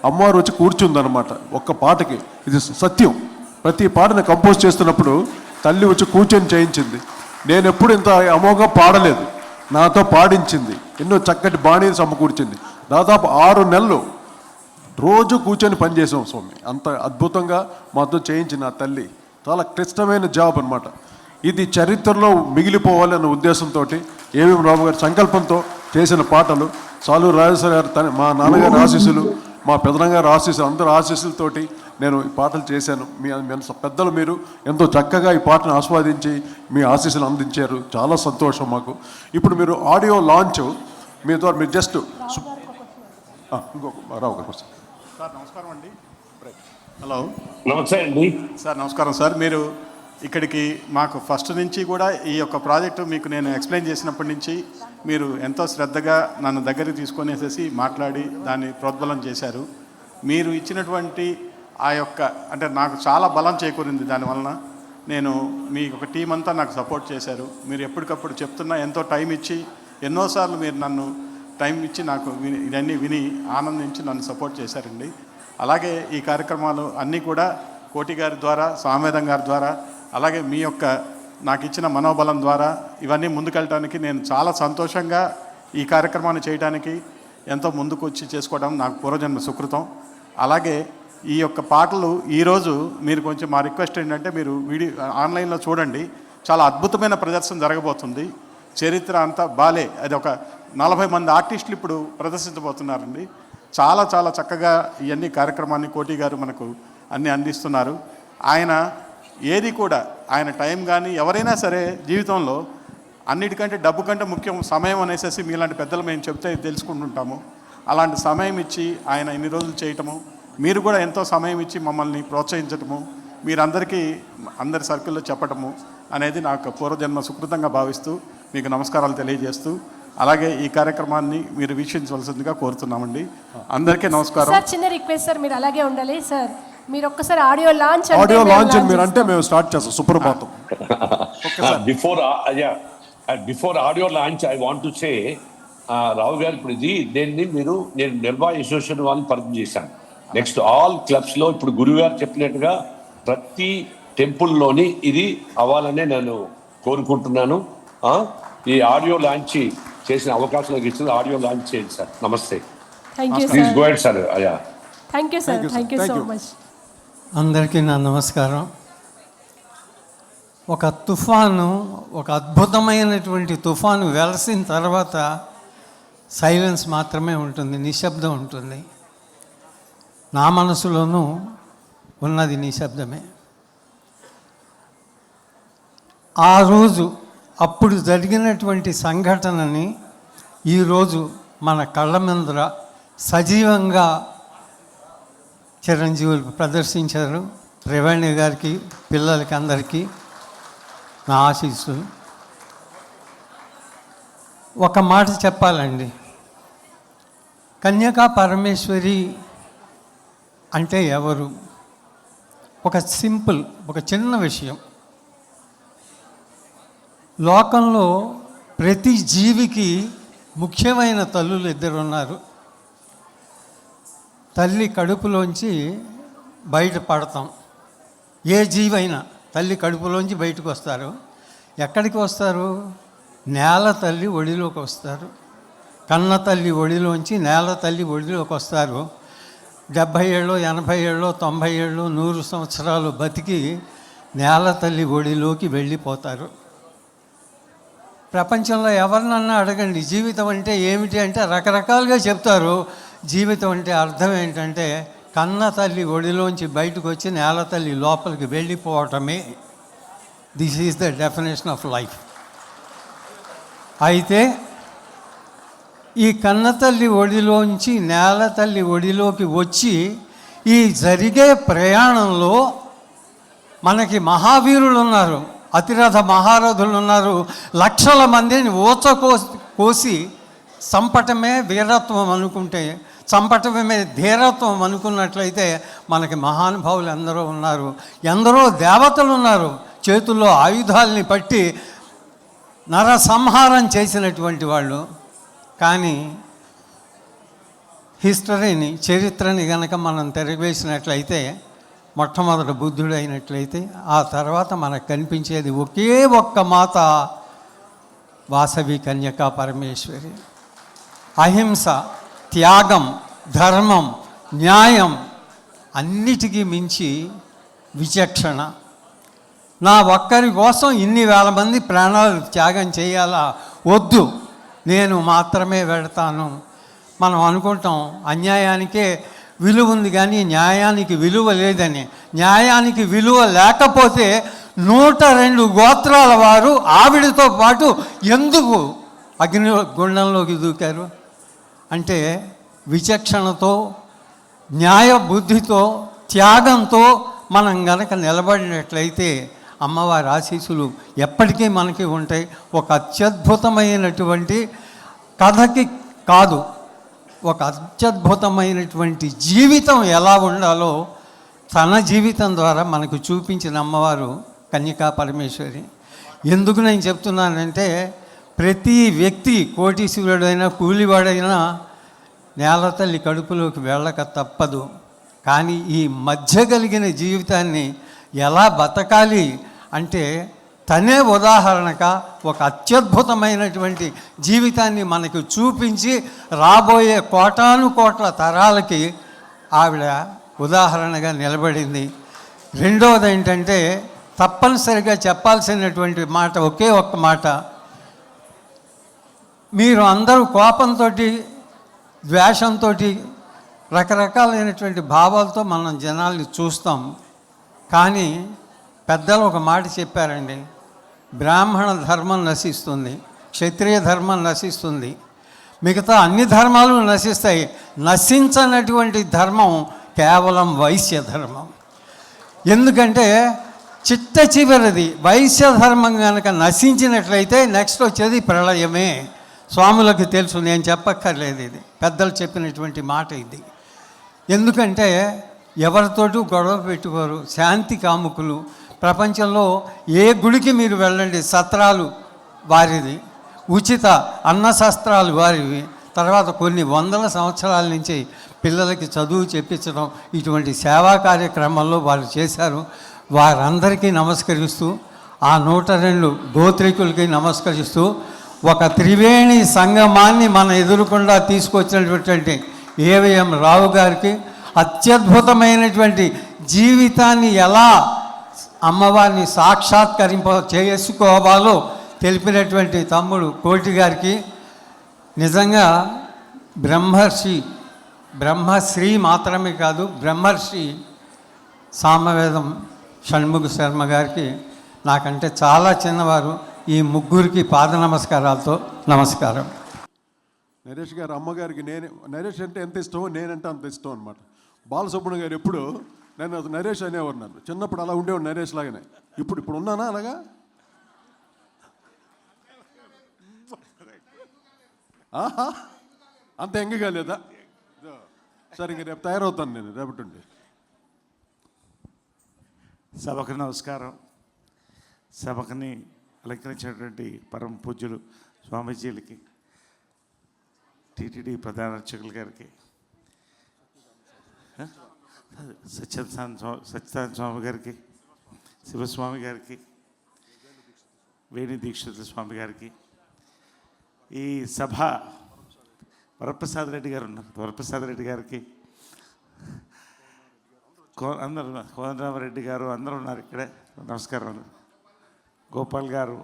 అమ్మవారు వచ్చి కూర్చుందనమాట ఒక్క పాటకి. ఇది సత్యం. ప్రతి పాటను కంపోజ్ చేస్తున్నప్పుడు తల్లి వచ్చి కూర్చొని చేయించింది. నేను ఎప్పుడు ఇంత అమోఘంగా పాడలేదు, నాతో పాడించింది. ఎన్నో చక్కటి బాణీని సమకూర్చింది. దాదాపు 6 నెలలు రోజు కూర్చొని పనిచేసాం స్వామి. అంత అద్భుతంగా మాతో చేయించిన ఆ తల్లి చాలా క్లిష్టమైన జాబ్ అనమాట. ఇది చరిత్రలో మిగిలిపోవాలన్న ఉద్దేశంతో ఏవిఎం రావు గారి సంకల్పంతో చేసిన పాటలు. సాలూరు రాజేశ్వర గారు మా నాన్నగారి ఆశీస్సులు, మా పెదనాన్నగారి ఆశీస్సులు, అందరి ఆశీస్సులతోటి నేను ఈ పాటలు చేశాను. మీ పెద్దలు మీరు ఎంతో చక్కగా ఈ పాటను ఆస్వాదించి మీ ఆశీస్సులు అందించారు. చాలా సంతోషం మాకు. ఇప్పుడు మీరు ఆడియో లాంచ్ మీతో మీరు జస్ట్ ఇంకొక రావు గారు సార్ నమస్కారం అండి. హలో, నమస్తే అండి సార్. నమస్కారం సార్. మీరు ఇక్కడికి మాకు ఫస్ట్ నుంచి కూడా ఈ యొక్క ప్రాజెక్టు మీకు నేను ఎక్స్ప్లెయిన్ చేసినప్పటి నుంచి మీరు ఎంతో శ్రద్ధగా నన్ను దగ్గరికి తీసుకొనేసేసి మాట్లాడి దాన్ని ప్రోద్బలం చేశారు. మీరు ఇచ్చినటువంటి ఆ యొక్క అంటే నాకు చాలా బలం చేకూరింది దానివలన. నేను మీ ఒక టీం అంతా నాకు సపోర్ట్ చేశారు. మీరు ఎప్పటికప్పుడు చెప్తున్నా ఎంతో టైం ఇచ్చి ఎన్నోసార్లు మీరు నన్ను టైం ఇచ్చి నాకు ఇవన్నీ విని ఆనందించి నన్ను సపోర్ట్ చేశారండి. అలాగే ఈ కార్యక్రమాలు అన్నీ కూడా కోటి గారి ద్వారా, సామవేదం గారి ద్వారా, అలాగే మీ యొక్క నాకు ఇచ్చిన మనోబలం ద్వారా ఇవన్నీ ముందుకెళ్ళడానికి నేను చాలా సంతోషంగా ఈ కార్యక్రమాన్ని చేయడానికి ఎంతో ముందుకు వచ్చి చేసుకోవడం నాకు పూర్వజన్మ సుకృతం. అలాగే ఈ యొక్క పాటలు ఈరోజు మీరు కొంచెం మా రిక్వెస్ట్ ఏంటంటే మీరు వీడియో ఆన్లైన్లో చూడండి. చాలా అద్భుతమైన ప్రదర్శన జరగబోతుంది. చరిత్ర అంతా బాలే, అది ఒక 40 మంది ఆర్టిస్టులు ఇప్పుడు ప్రదర్శించబోతున్నారండి. చాలా చాలా చక్కగా ఇవన్నీ కార్యక్రమాన్ని కోటి గారు మనకు అన్నీ అందిస్తున్నారు. ఆయన ఏది కూడా ఆయన టైం కానీ ఎవరైనా సరే జీవితంలో అన్నిటికంటే డబ్బు కంటే ముఖ్యం సమయం అనేసి మీలాంటి పెద్దలు మేము చెప్తే తెలుసుకుంటుంటాము. అలాంటి సమయం ఇచ్చి ఆయన ఇన్ని రోజులు చేయటము, మీరు కూడా ఎంతో సమయం ఇచ్చి మమ్మల్ని ప్రోత్సహించటము, మీరందరికీ అందరి సర్కిల్లో చెప్పటము అనేది నాకు పూర్వజన్మ సుకృతంగా భావిస్తూ మీకు నమస్కారాలు తెలియజేస్తూ, అలాగే ఈ కార్యక్రమాన్ని మీరు వీక్షించవలసిందిగా కోరుతున్నామండి. అందరికీ నమస్కారం. సార్ చిన్న రిక్వెస్ట్ సార్, మీరు అలాగే ఉండాలి సార్. మీరు ఒక్కసారి ఆడియో లాంచ్ మీరు అంటే మేము స్టార్ట్ చేస్తాం. Suprabhatam. Before audio launch I want to say, Rao garu ఇప్పుడు నేను నిర్భయ అసోసియేషన్ వాళ్ళని పరిచయం చేశాను. నెక్స్ట్ ఆల్ క్లబ్స్లో ఇప్పుడు గురువు గారు చెప్పినట్టుగా ప్రతి టెంపుల్లోని ఇది అవ్వాలనే నేను కోరుకుంటున్నాను. ఈ ఆడియో లాంచ్ చేసిన అవకాశం నాకు ఇచ్చింది. ఆడియో లాంచ్ చేయండి సార్. నమస్తే. Please go head sir. Thank you sir. Thank you so much. అందరికీ నా నమస్కారం. ఒక తుఫాను, ఒక అద్భుతమైనటువంటి తుఫాను వెలసిన తర్వాత సైలెన్స్ మాత్రమే ఉంటుంది, నిశ్శబ్దం ఉంటుంది. నా మనసులోనూ ఉన్నది నిశ్శబ్దమే. ఆ రోజు అప్పుడు జరిగినటువంటి సంఘటనని ఈరోజు మన కళ్ళ ముందర సజీవంగా చిరంజీవులు ప్రదర్శించారు. త్రివేణి గారికి, పిల్లలకి అందరికీ నా ఆశీస్సులు. ఒక మాట చెప్పాలండి, కన్యకా పరమేశ్వరి అంటే ఎవరు? ఒక సింపుల్, ఒక చిన్న విషయం. లోకంలో ప్రతి జీవికి ముఖ్యమైన తల్లులు ఇద్దరు ఉన్నారు. తల్లి కడుపులోంచి బయట పడతాం. ఏ జీవైనా తల్లి కడుపులోంచి బయటకు వస్తారు. ఎక్కడికి వస్తారు? నేల తల్లి ఒడిలోకి వస్తారు. కన్న తల్లి ఒడిలోంచి నేల తల్లి ఒడిలోకి వస్తారు. 70 ఏళ్ళు, 80 ఏళ్ళు, 90 ఏళ్ళు, 100 సంవత్సరాలు బతికి నేల తల్లి ఒడిలోకి వెళ్ళిపోతారు. ప్రపంచంలో ఎవరినన్నా అడగండి జీవితం అంటే ఏమిటి అంటే రకరకాలుగా చెప్తారు. జీవితం అంటే అర్థం ఏంటంటే కన్న తల్లి ఒడిలోంచి బయటకు వచ్చి నేల తల్లి లోపలికి వెళ్ళిపోవటమే. This is the definition of life. అయితే ఈ కన్నతల్లి ఒడిలోంచి నేల తల్లి ఒడిలోకి వచ్చి ఈ జరిగే ప్రయాణంలో మనకి మహావీరులు ఉన్నారు, అతిరథ మహారథులు ఉన్నారు. లక్షల మందిని కోసి చంపటమే వీరత్వం అనుకుంటే, చంపటమే ధీరత్వం అనుకున్నట్లయితే మనకి మహానుభావులు ఎందరో ఉన్నారు. ఎందరో దేవతలు ఉన్నారు, చేతుల్లో ఆయుధాలని పట్టి నరసంహారం చేసినటువంటి వాళ్ళు. కానీ హిస్టరీని, చరిత్రని కనుక మనం తిరగవేసినట్లయితే, మొట్టమొదటి బుద్ధుడు అయినట్లయితే, ఆ తర్వాత మనకు కనిపించేది ఒకే ఒక్క మాత, వాసవి కన్యకా పరమేశ్వరి. అహింస, త్యాగం, ధర్మం, న్యాయం, అన్నిటికీ మించి విచక్షణ. నా ఒక్కరి కోసం ఇన్ని వేల మంది ప్రాణాలు త్యాగం చేయాలా? వద్దు, నేను మాత్రమే వెళతాను. మనం అనుకుంటాం అన్యాయానికే విలువ ఉంది కానీ న్యాయానికి విలువ లేదని. న్యాయానికి విలువ లేకపోతే 102 గోత్రాల వారు ఆవిడతో పాటు ఎందుకు అగ్ని గుండంలోకి దూకారు? అంటే విచక్షణతో, న్యాయ బుద్ధితో, త్యాగంతో మనం గనక నిలబడినట్లయితే అమ్మవారి ఆశీస్సులు ఎప్పటికీ మనకి ఉంటాయి. ఒక అత్యద్భుతమైనటువంటి కథకి కాదు, ఒక అత్యద్భుతమైనటువంటి జీవితం ఎలా ఉండాలో తన జీవితం ద్వారా మనకు చూపించిన అమ్మవారు కన్యకా పరమేశ్వరి. ఎందుకు నేను చెప్తున్నానంటే, ప్రతి వ్యక్తి కోటీశ్వరుడైనా కూలివాడైనా నేల తల్లి కడుపులోకి వెళ్ళక తప్పదు. కానీ ఈ మధ్య కలిగిన జీవితాన్ని ఎలా బతకాలి అంటే తనే ఉదాహరణగా ఒక అత్యద్భుతమైనటువంటి జీవితాన్ని మనకు చూపించి రాబోయే కోటాను కోట్ల తరాలకి ఆవిడ ఉదాహరణగా నిలబడింది. రెండవది ఏంటంటే, తప్పనిసరిగా చెప్పాల్సినటువంటి మాట ఒకే ఒక్క మాట, మీరు అందరూ కోపంతో, ద్వేషంతో, రకరకాలైనటువంటి భావాలతో మనం జనాల్ని చూస్తాం. కానీ పెద్దలు ఒక మాట చెప్పారండి, బ్రాహ్మణ ధర్మం నశిస్తుంది, క్షత్రియ ధర్మం నశిస్తుంది, మిగతా అన్ని ధర్మాలు నశిస్తాయి, నశించనటువంటి ధర్మం కేవలం వైశ్య ధర్మం. ఎందుకంటే చిట్ట చివరిది వైశ్య ధర్మం కనుక నశించినట్లయితే నెక్స్ట్ వచ్చేది ప్రళయమే. స్వాములకు తెలుసు, నేను చెప్పక్కర్లేదు, ఇది పెద్దలు చెప్పినటువంటి మాట ఇది. ఎందుకంటే ఎవరితోటూ గొడవ పెట్టుకోరు, శాంతి కాముకులు. ప్రపంచంలో ఏ గుడికి మీరు వెళ్ళండి, సత్రాలు వారిది, ఉచిత అన్నశస్త్రాలు వారివి. తర్వాత కొన్ని వందల సంవత్సరాల నుంచి పిల్లలకి చదువు చెప్పించడం, ఇటువంటి సేవా కార్యక్రమాల్లో వారు చేశారు. వారందరికీ నమస్కరిస్తూ, ఆ 102 గోత్రికులకి నమస్కరిస్తూ, ఒక త్రివేణి సంగమాన్ని మన ఎదురుకుండా తీసుకొచ్చినటువంటి ఏవిఎం రావు గారికి, అత్యద్భుతమైనటువంటి జీవితాన్ని ఎలా అమ్మవారిని చేసుకోవాలో తెలిపినటువంటి తమ్ముడు కోటి గారికి, నిజంగా బ్రహ్మశ్రీ మాత్రమే కాదు, బ్రహ్మర్షి సామవేదం షణ్ముఖ శర్మ గారికి, నాకంటే చాలా చిన్నవారు, ఈ ముగ్గురికి పాద నమస్కారాలతో నమస్కారం. నరేష్ గారు అమ్మగారికి నరేష్ అంటే ఎంత ఇష్టమో నేనంటే అంత ఇష్టం అనమాట. బాలసుబ్రహ్మణ్యం గారు ఎప్పుడు నేను నరేష్ అనేవారు, నన్ను చిన్నప్పుడు అలా ఉండేవాడు నరేష్ లాగానే. ఇప్పుడు ఉన్నానా అలాగా? ఆహా, అంత ఎంగగా లేదా? సరే, ఇంక రేపు తయారవుతాను నేను రేపటి నుండి. సభకు నమస్కారం. సభకుని అలంకరించినటువంటి పరమ పూజ్యులు స్వామీజీలకి, టీటీడీ ప్రధాన అర్చకుల గారికి, సత్యనారాయణ స్వామి గారికి, శివస్వామి గారికి, వేణి దీక్షితుల స్వామి గారికి, ఈ సభ వరప్రసాద్ రెడ్డి గారు ఉన్నారు, వరప్రసాద్ రెడ్డి గారికి, అందరూ కోదండరామరెడ్డి గారు అందరూ ఉన్నారు ఇక్కడే, నమస్కారం. గోపాల్ గారు,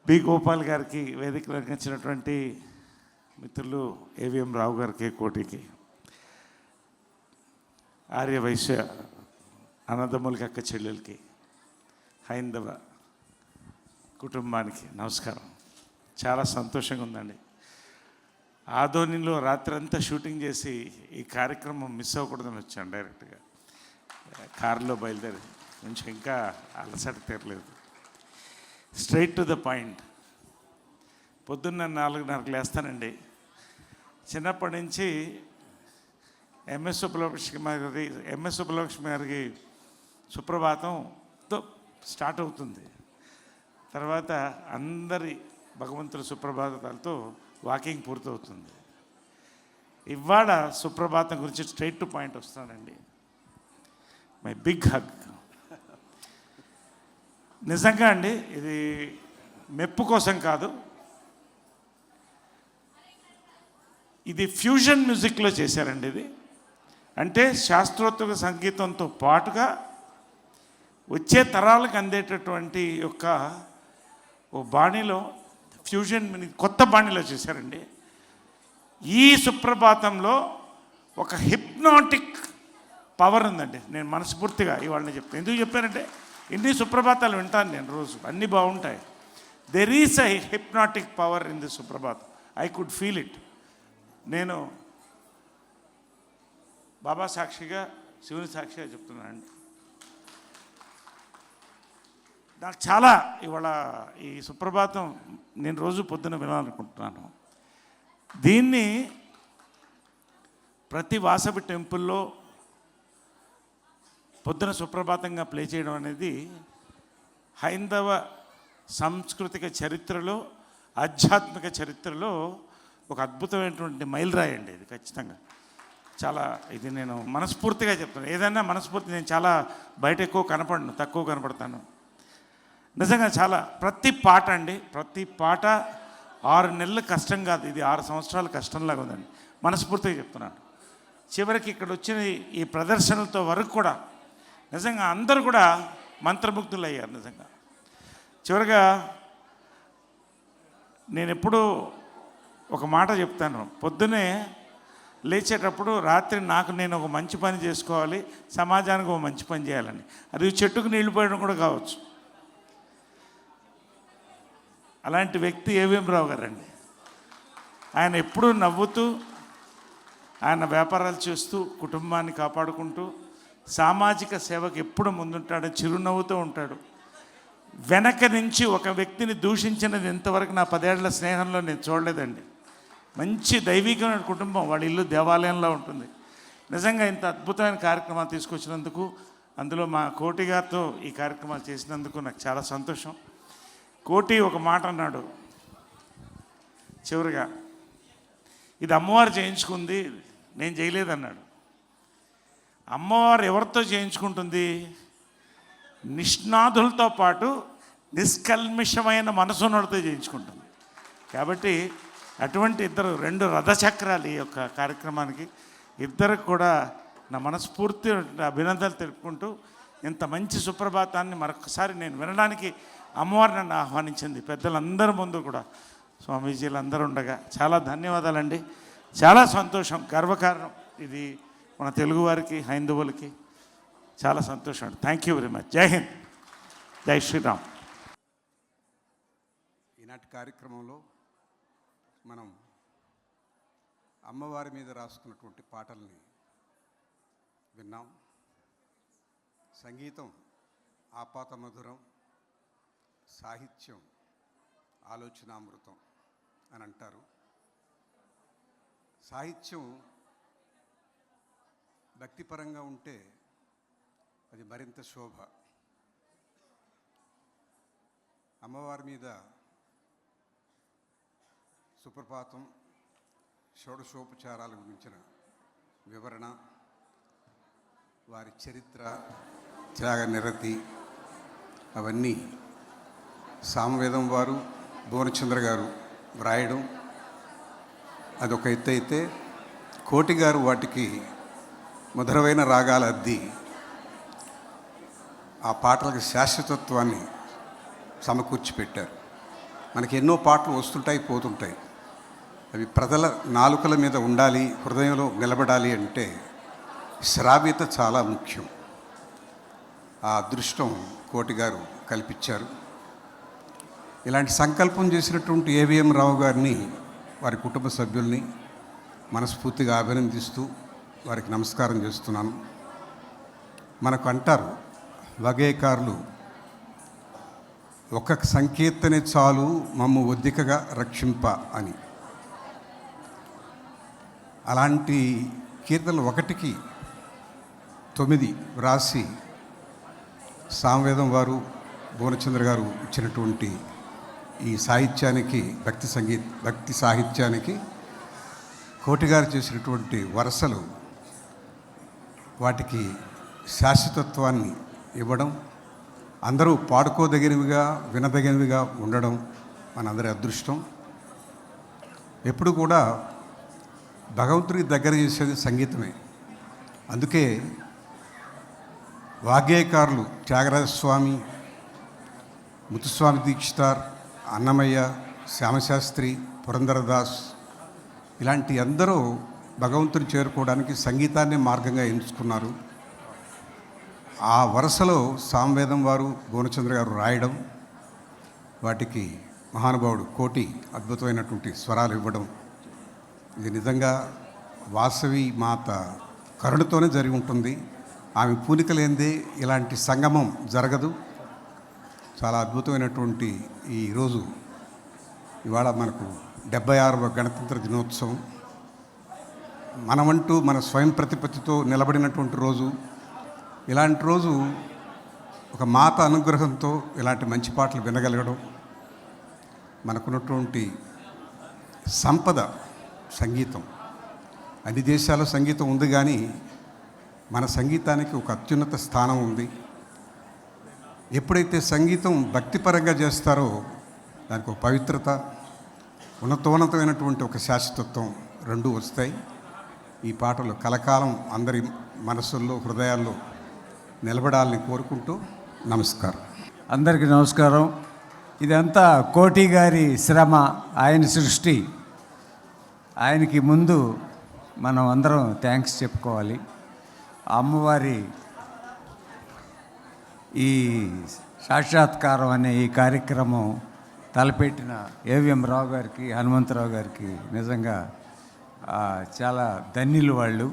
బి గోపాల్ గారికి, వేదిక రంగించినటువంటి మిత్రులు ఏవిఎం రావు గారికి, కోటికి, ఆర్య వైశ్య అన్నదమ్ములకి, అక్క చెల్లెలకి, హైందవ కుటుంబానికి నమస్కారం. చాలా సంతోషంగా ఉందండి. ఆదోనిలో రాత్రంతా షూటింగ్ చేసి ఈ కార్యక్రమం మిస్ అవ్వకూడదని వచ్చాను డైరెక్ట్గా. కారులో బయలుదేరి కొంచెం ఇంకా అలసట తీరలేదు. Straight to the point. పొద్దున్న 4:30కి లేస్తానండి. చిన్నప్పటి నుంచి ఎంఎస్ సుబ్బలక్ష్మి గారికి సుప్రభాతంతో స్టార్ట్ అవుతుంది. తర్వాత అందరి భగవంతుల సుప్రభాతాలతో వాకింగ్ పూర్తవుతుంది. ఇవాళ సుప్రభాతం గురించి స్ట్రైట్ టు పాయింట్ వస్తానండి. My big hug. నిజంగా అండి, ఇది మెప్పు కోసం కాదు, ఇది ఫ్యూజన్ మ్యూజిక్లో చేశారండి. ఇది అంటే శాస్త్రోత్తర సంగీతంతో పాటుగా వచ్చే తరాలకు అందేటటువంటి యొక్క ఓ బాణీలో ఫ్యూజన్ కొత్త బాణీలో చేశారండి. ఈ సుప్రభాతంలో ఒక హిప్నాటిక్ పవర్ ఉందండి. నేను మనస్ఫూర్తిగా ఇవాళ చెప్తాను. ఎందుకు చెప్పానంటే, ఇన్ని సుప్రభాతాలు వింటాను నేను రోజు, అన్నీ బాగుంటాయి. There is a hypnotic power in the Suprabhatam. I could feel it. నేను బాబా సాక్షిగా, శివుని సాక్షిగా చెప్తున్నానండి. నాకు చాలా ఇవాళ ఈ సుప్రభాతం నేను రోజు పొద్దున వినాలనుకుంటున్నాను. దీన్ని ప్రతి వాసవి టెంపుల్లో పొద్దున సుప్రభాతంగా ప్లే చేయడం అనేది హైందవ సాంస్కృతిక చరిత్రలో, ఆధ్యాత్మిక చరిత్రలో ఒక అద్భుతమైనటువంటి మైలురాయి అండి ఇది. ఖచ్చితంగా చాలా ఇది నేను మనస్ఫూర్తిగా చెప్తాను. ఏదైనా మనస్ఫూర్తి, నేను చాలా బయట ఎక్కువ కనపడను, తక్కువ కనపడతాను. నిజంగా చాలా ప్రతి పాట అండి, ప్రతి పాట 6 నెలలు కష్టం కాదు, ఇది 6 సంవత్సరాలు కష్టంలాగా ఉందండి. మనస్ఫూర్తిగా చెప్తున్నాను. చివరికి ఇక్కడ వచ్చిన ఈ ప్రదర్శనలతో వరకు కూడా నిజంగా అందరూ కూడా మంత్రముగ్ధులు అయ్యారు. నిజంగా చివరిగా నేను ఎప్పుడూ ఒక మాట చెప్తాను, పొద్దునే లేచేటప్పుడు రాత్రి నేను ఒక మంచి పని చేసుకోవాలి, సమాజానికి ఒక మంచి పని చేయాలని. అది చెట్టుకు నీళ్లు పోయడం కూడా కావచ్చు. అలాంటి వ్యక్తి ఏవిఎం రావు గారండి. ఆయన ఎప్పుడూ నవ్వుతూ, ఆయన వ్యాపారాలు చేస్తూ, కుటుంబాన్ని కాపాడుకుంటూ, సామాజిక సేవకు ఎప్పుడు ముందుంటాడు, చిరునవ్వుతూ ఉంటాడు. వెనక నుంచి ఒక వ్యక్తిని దూషించినది ఇంతవరకు నా 10 ఏళ్ల స్నేహంలో నేను చూడలేదండి. మంచి దైవికమైన కుటుంబం, వాళ్ళ ఇల్లు దేవాలయంలో ఉంటుంది. నిజంగా ఇంత అద్భుతమైన కార్యక్రమాలు తీసుకొచ్చినందుకు, అందులో మా కోటి గారితో ఈ కార్యక్రమాలు చేసినందుకు నాకు చాలా సంతోషం. కోటి ఒక మాట అన్నాడు చివరిగా, ఇది అమ్మవారు చేయించుకుంది, నేను చేయలేదన్నాడు. అమ్మవారు ఎవరితో చేయించుకుంటుంది? నిష్ణాదులతో పాటు నిష్కల్మిషమైన మనసున్నోడితో చేయించుకుంటుంది. కాబట్టి అటువంటి ఇద్దరు 2 రథచక్రాలు ఈ యొక్క కార్యక్రమానికి. ఇద్దరికి కూడా నా మనస్ఫూర్తి అభినందనలు తెలుపుకుంటూ, ఇంత మంచి సుప్రభాతాన్ని మరొకసారి నేను వినడానికి అమ్మవారు నన్ను ఆహ్వానించింది, పెద్దలందరి ముందు కూడా, స్వామీజీలు అందరూ ఉండగా. చాలా ధన్యవాదాలండి, చాలా సంతోషం, గర్వకారణం. ఇది మన తెలుగువారికి, హైందవులకి చాలా సంతోషం అండి. Thank you very much. జై హింద్, జై శ్రీరామ్. ఈనాటి కార్యక్రమంలో మనం అమ్మవారి మీద రాసుకున్నటువంటి పాటల్ని విన్నాం. సంగీతం ఆపాత మధురం, సాహిత్యం ఆలోచనామృతం అని అంటారు. సాహిత్యం భక్తిపరంగా ఉంటే అది మరింత శోభ. అమ్మవారి మీద సుప్రభాతం, షోడశోపచారాల గురించిన వివరణ, వారి చరిత్ర, త్యాగ నిరతి, అవన్నీ సామవేదం వారు, భువనచంద్ర గారు వ్రాయడం అదొక ఎత్తు అయితే, కోటి గారు వాటికి మధురమైన రాగాల అద్ది ఆ పాటలకు శాశ్వతత్వాన్ని సమకూర్చి పెట్టారు. మనకి ఎన్నో పాటలు వస్తుంటాయి, పోతుంటాయి. అవి ప్రజల నాలుకల మీద ఉండాలి, హృదయంలో నిలబడాలి అంటే శ్రావ్యత చాలా ముఖ్యం. ఆ అదృష్టం కోటి గారు కల్పించారు. ఇలాంటి సంకల్పం చేసినటువంటి ఏవిఎం రావు గారిని, వారి కుటుంబ సభ్యుల్ని మనస్ఫూర్తిగా అభినందిస్తూ వారికి నమస్కారం చేస్తున్నాను. మనకు అంటారు వగేకారులు, ఒక సంకీర్తనే చాలు మమ్ము ఒద్దికగా రక్షింప అని. అలాంటి కీర్తనలు 1కి 9 వ్రాసి సామవేదం వారు, భువనచంద్ర గారు ఇచ్చినటువంటి ఈ సాహిత్యానికి, భక్తి సాహిత్యానికి కోటి గారు చేసినటువంటి వరసలు, వాటికి శాశ్వతత్వాన్ని ఇవ్వడం, అందరూ పాడుకోదగినవిగా, వినదగినవిగా ఉండడం మనందరి అదృష్టం. ఎప్పుడు కూడా భగవంతుడికి దగ్గర చేసేది సంగీతమే. అందుకే వాగ్గేయకారులు త్యాగరాజస్వామి, ముత్తుస్వామి దీక్షితార్, అన్నమయ్య, శ్యామశాస్త్రి, పురంధరదాస్, ఇలాంటి అందరూ భగవంతుని చేరుకోవడానికి సంగీతాన్ని మార్గంగా ఎంచుకున్నారు. ఆ వరుసలో సామవేదం వారు, భువనచంద్ర గారు రాయడం, వాటికి మహానుభావుడు కోటి అద్భుతమైనటువంటి స్వరాలు ఇవ్వడం, ఇది నిజంగా వాసవి మాత కరుణతోనే జరిగి ఉంటుంది. ఆమె పూనిక లేనిదే ఇలాంటి సంగమం జరగదు. చాలా అద్భుతమైనటువంటి ఈరోజు, ఇవాళ మనకు 76వ గణతంత్ర దినోత్సవం. మనమంటూ మన స్వయం ప్రతిపత్తితో నిలబడినటువంటి రోజు. ఇలాంటి రోజు ఒక మాత అనుగ్రహంతో ఇలాంటి మంచి పాటలు వినగలగడం, మనకున్నటువంటి సంపద సంగీతం. అన్ని దేశాల్లో సంగీతం ఉంది, కానీ మన సంగీతానికి ఒక అత్యున్నత స్థానం ఉంది. ఎప్పుడైతే సంగీతం భక్తిపరంగా చేస్తారో దానికి ఒక పవిత్రత, ఉన్నతోన్నతమైనటువంటి ఒక శాశ్వతత్వం రెండూ వస్తాయి. ఈ పాటలు కలకాలం అందరి మనసుల్లో, హృదయాల్లో నిలబడాలని కోరుకుంటూ నమస్కారం. అందరికీ నమస్కారం. ఇదంతా కోటి గారి శ్రమ, ఆయన సృష్టి. ఆయనకి ముందు మనం అందరం థ్యాంక్స్ చెప్పుకోవాలి. ఆ అమ్మవారి ఈ సాక్షాత్కారం అనే ఈ కార్యక్రమం తలపెట్టిన ఏవిఎం రావు గారికి, హనుమంతరావు గారికి నిజంగా చాలా ధన్యులు వాళ్ళు.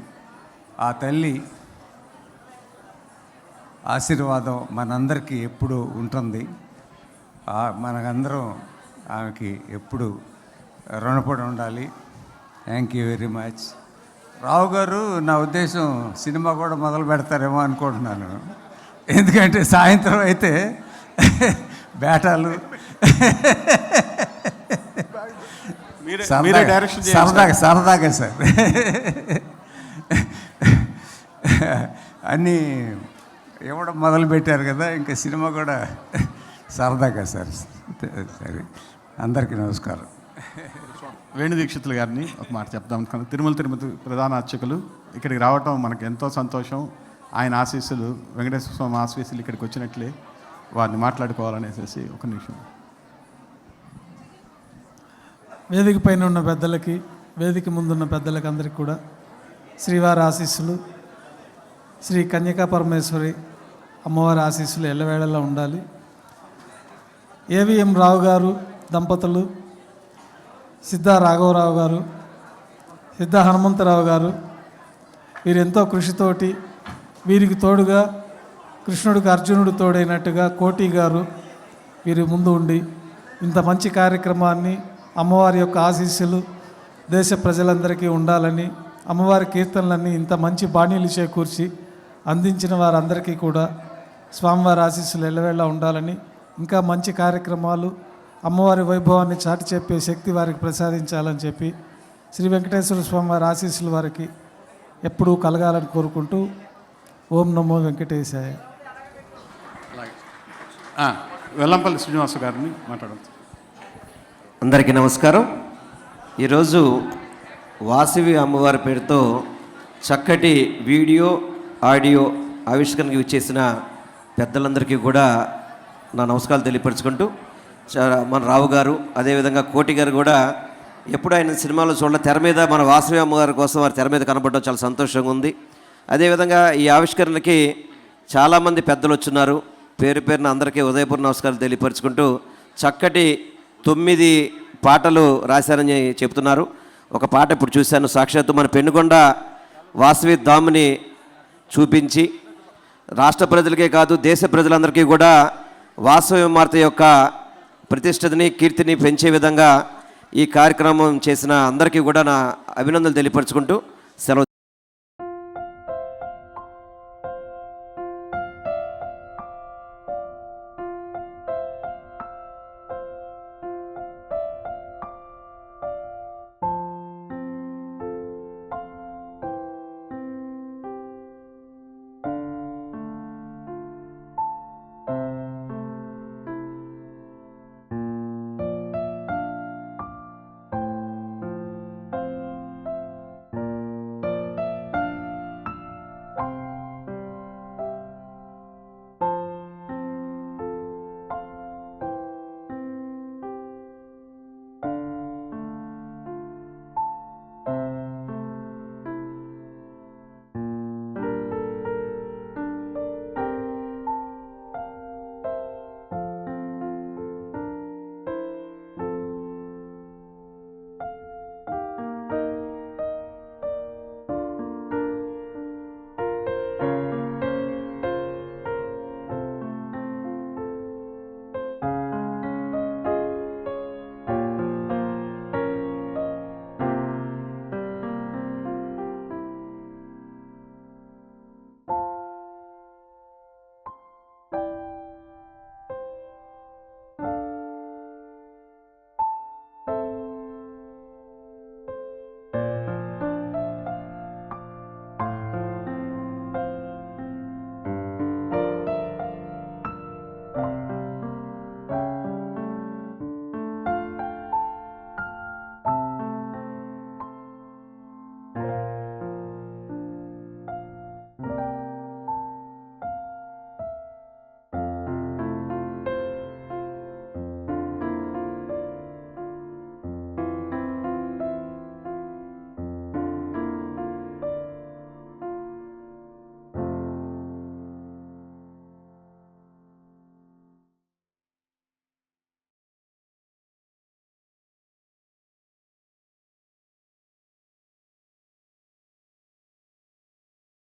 ఆ తల్లి ఆశీర్వాదం మనందరికీ ఎప్పుడు ఉంటుంది. మనకందరం ఆమెకి ఎప్పుడు రుణపడి ఉండాలి. Thank you very much. Rao garu నా ఉద్దేశం సినిమా కూడా మొదలు పెడతారేమో అనుకుంటున్నాను. ఎందుకంటే సాయంత్రం అయితే బేటాలు సరదాగా సార్ అన్నీ ఇవ్వడం మొదలు పెట్టారు కదా, ఇంకా సినిమా కూడా సరదాగా సార్. సరే, అందరికీ నమస్కారం. వేణు దీక్షితులు గారిని ఒక మాట చెప్దాం అనుకున్నాను. తిరుపతి ప్రధాన అర్చకులు ఇక్కడికి రావటం మనకు ఎంతో సంతోషం. ఆయన ఆశీస్సులు, వెంకటేశ్వర స్వామి ఆశీస్సులు ఇక్కడికి వచ్చినట్లే వారిని మాట్లాడుకోవాలనేసి ఒక నిమిషం. వేదిక పైన ఉన్న పెద్దలకి, వేదిక ముందున్న పెద్దలకి అందరికీ కూడా శ్రీవారి ఆశీస్సులు, శ్రీ కన్యకా పరమేశ్వరి అమ్మవారి ఆశీస్సులు ఎల్లవేళలా ఉండాలి. ఏవిఎం రావు గారు దంపతులు, సిద్ధా రాఘవరావు గారు, సిద్ధా హనుమంతరావు గారు, వీరెంతో కృషితోటి, వీరికి తోడుగా కృష్ణుడికి అర్జునుడు తోడైనట్టుగా కోటి గారు వీరి ముందు ఉండి ఇంత మంచి కార్యక్రమాన్ని, అమ్మవారి యొక్క ఆశీస్సులు దేశ ప్రజలందరికీ ఉండాలని, అమ్మవారి కీర్తనలన్నీ ఇంత మంచి బాణీలు చేకూర్చి అందించిన వారందరికీ కూడా స్వామివారి ఆశీస్సులు ఎల్లవేళ ఉండాలని, ఇంకా మంచి కార్యక్రమాలు, అమ్మవారి వైభవాన్ని చాటి చెప్పే శక్తి వారికి ప్రసాదించాలని చెప్పి శ్రీ వెంకటేశ్వర స్వామివారి ఆశీస్సులు వారికి ఎప్పుడూ కలగాలని కోరుకుంటూ ఓం నమో వెంకటేశాయ. వెల్లంపల్లి శ్రీనివాస గారిని మాట్లాడవచ్చు. అందరికీ నమస్కారం. ఈరోజు వాసవి అమ్మవారి పేరుతో చక్కటి వీడియో ఆడియో ఆవిష్కరణకి ఇచ్చేసిన పెద్దలందరికీ కూడా నా నమస్కారాలు తెలియపరుచుకుంటూ, మన రావు గారు అదేవిధంగా కోటి గారు కూడా ఎప్పుడు ఆయన సినిమాలో చూడాలి, తెర మీద మన వాసవి అమ్మగారి కోసం వారి తెర మీద కనబడడం చాలా సంతోషంగా ఉంది. అదేవిధంగా ఈ ఆవిష్కరణకి చాలామంది పెద్దలు వచ్చున్నారు. పేరు పేరున అందరికీ ఉదయపూర్వ నమస్కారాలు తెలియపరుచుకుంటూ, చక్కటి 9 పాటలు రాశారని చెప్తున్నారు. ఒక పాట ఇప్పుడు చూశాను, సాక్షాత్తు మన పెనుగొండ వాసవి ధాముని చూపించి రాష్ట్ర ప్రజలకే కాదు దేశ ప్రజలందరికీ కూడా వాసవి మాత యొక్క ప్రతిష్టని, కీర్తిని పెంచే విధంగా ఈ కార్యక్రమం చేసిన అందరికీ కూడా నా అభినందనలు తెలియపరుచుకుంటూ సెలవు.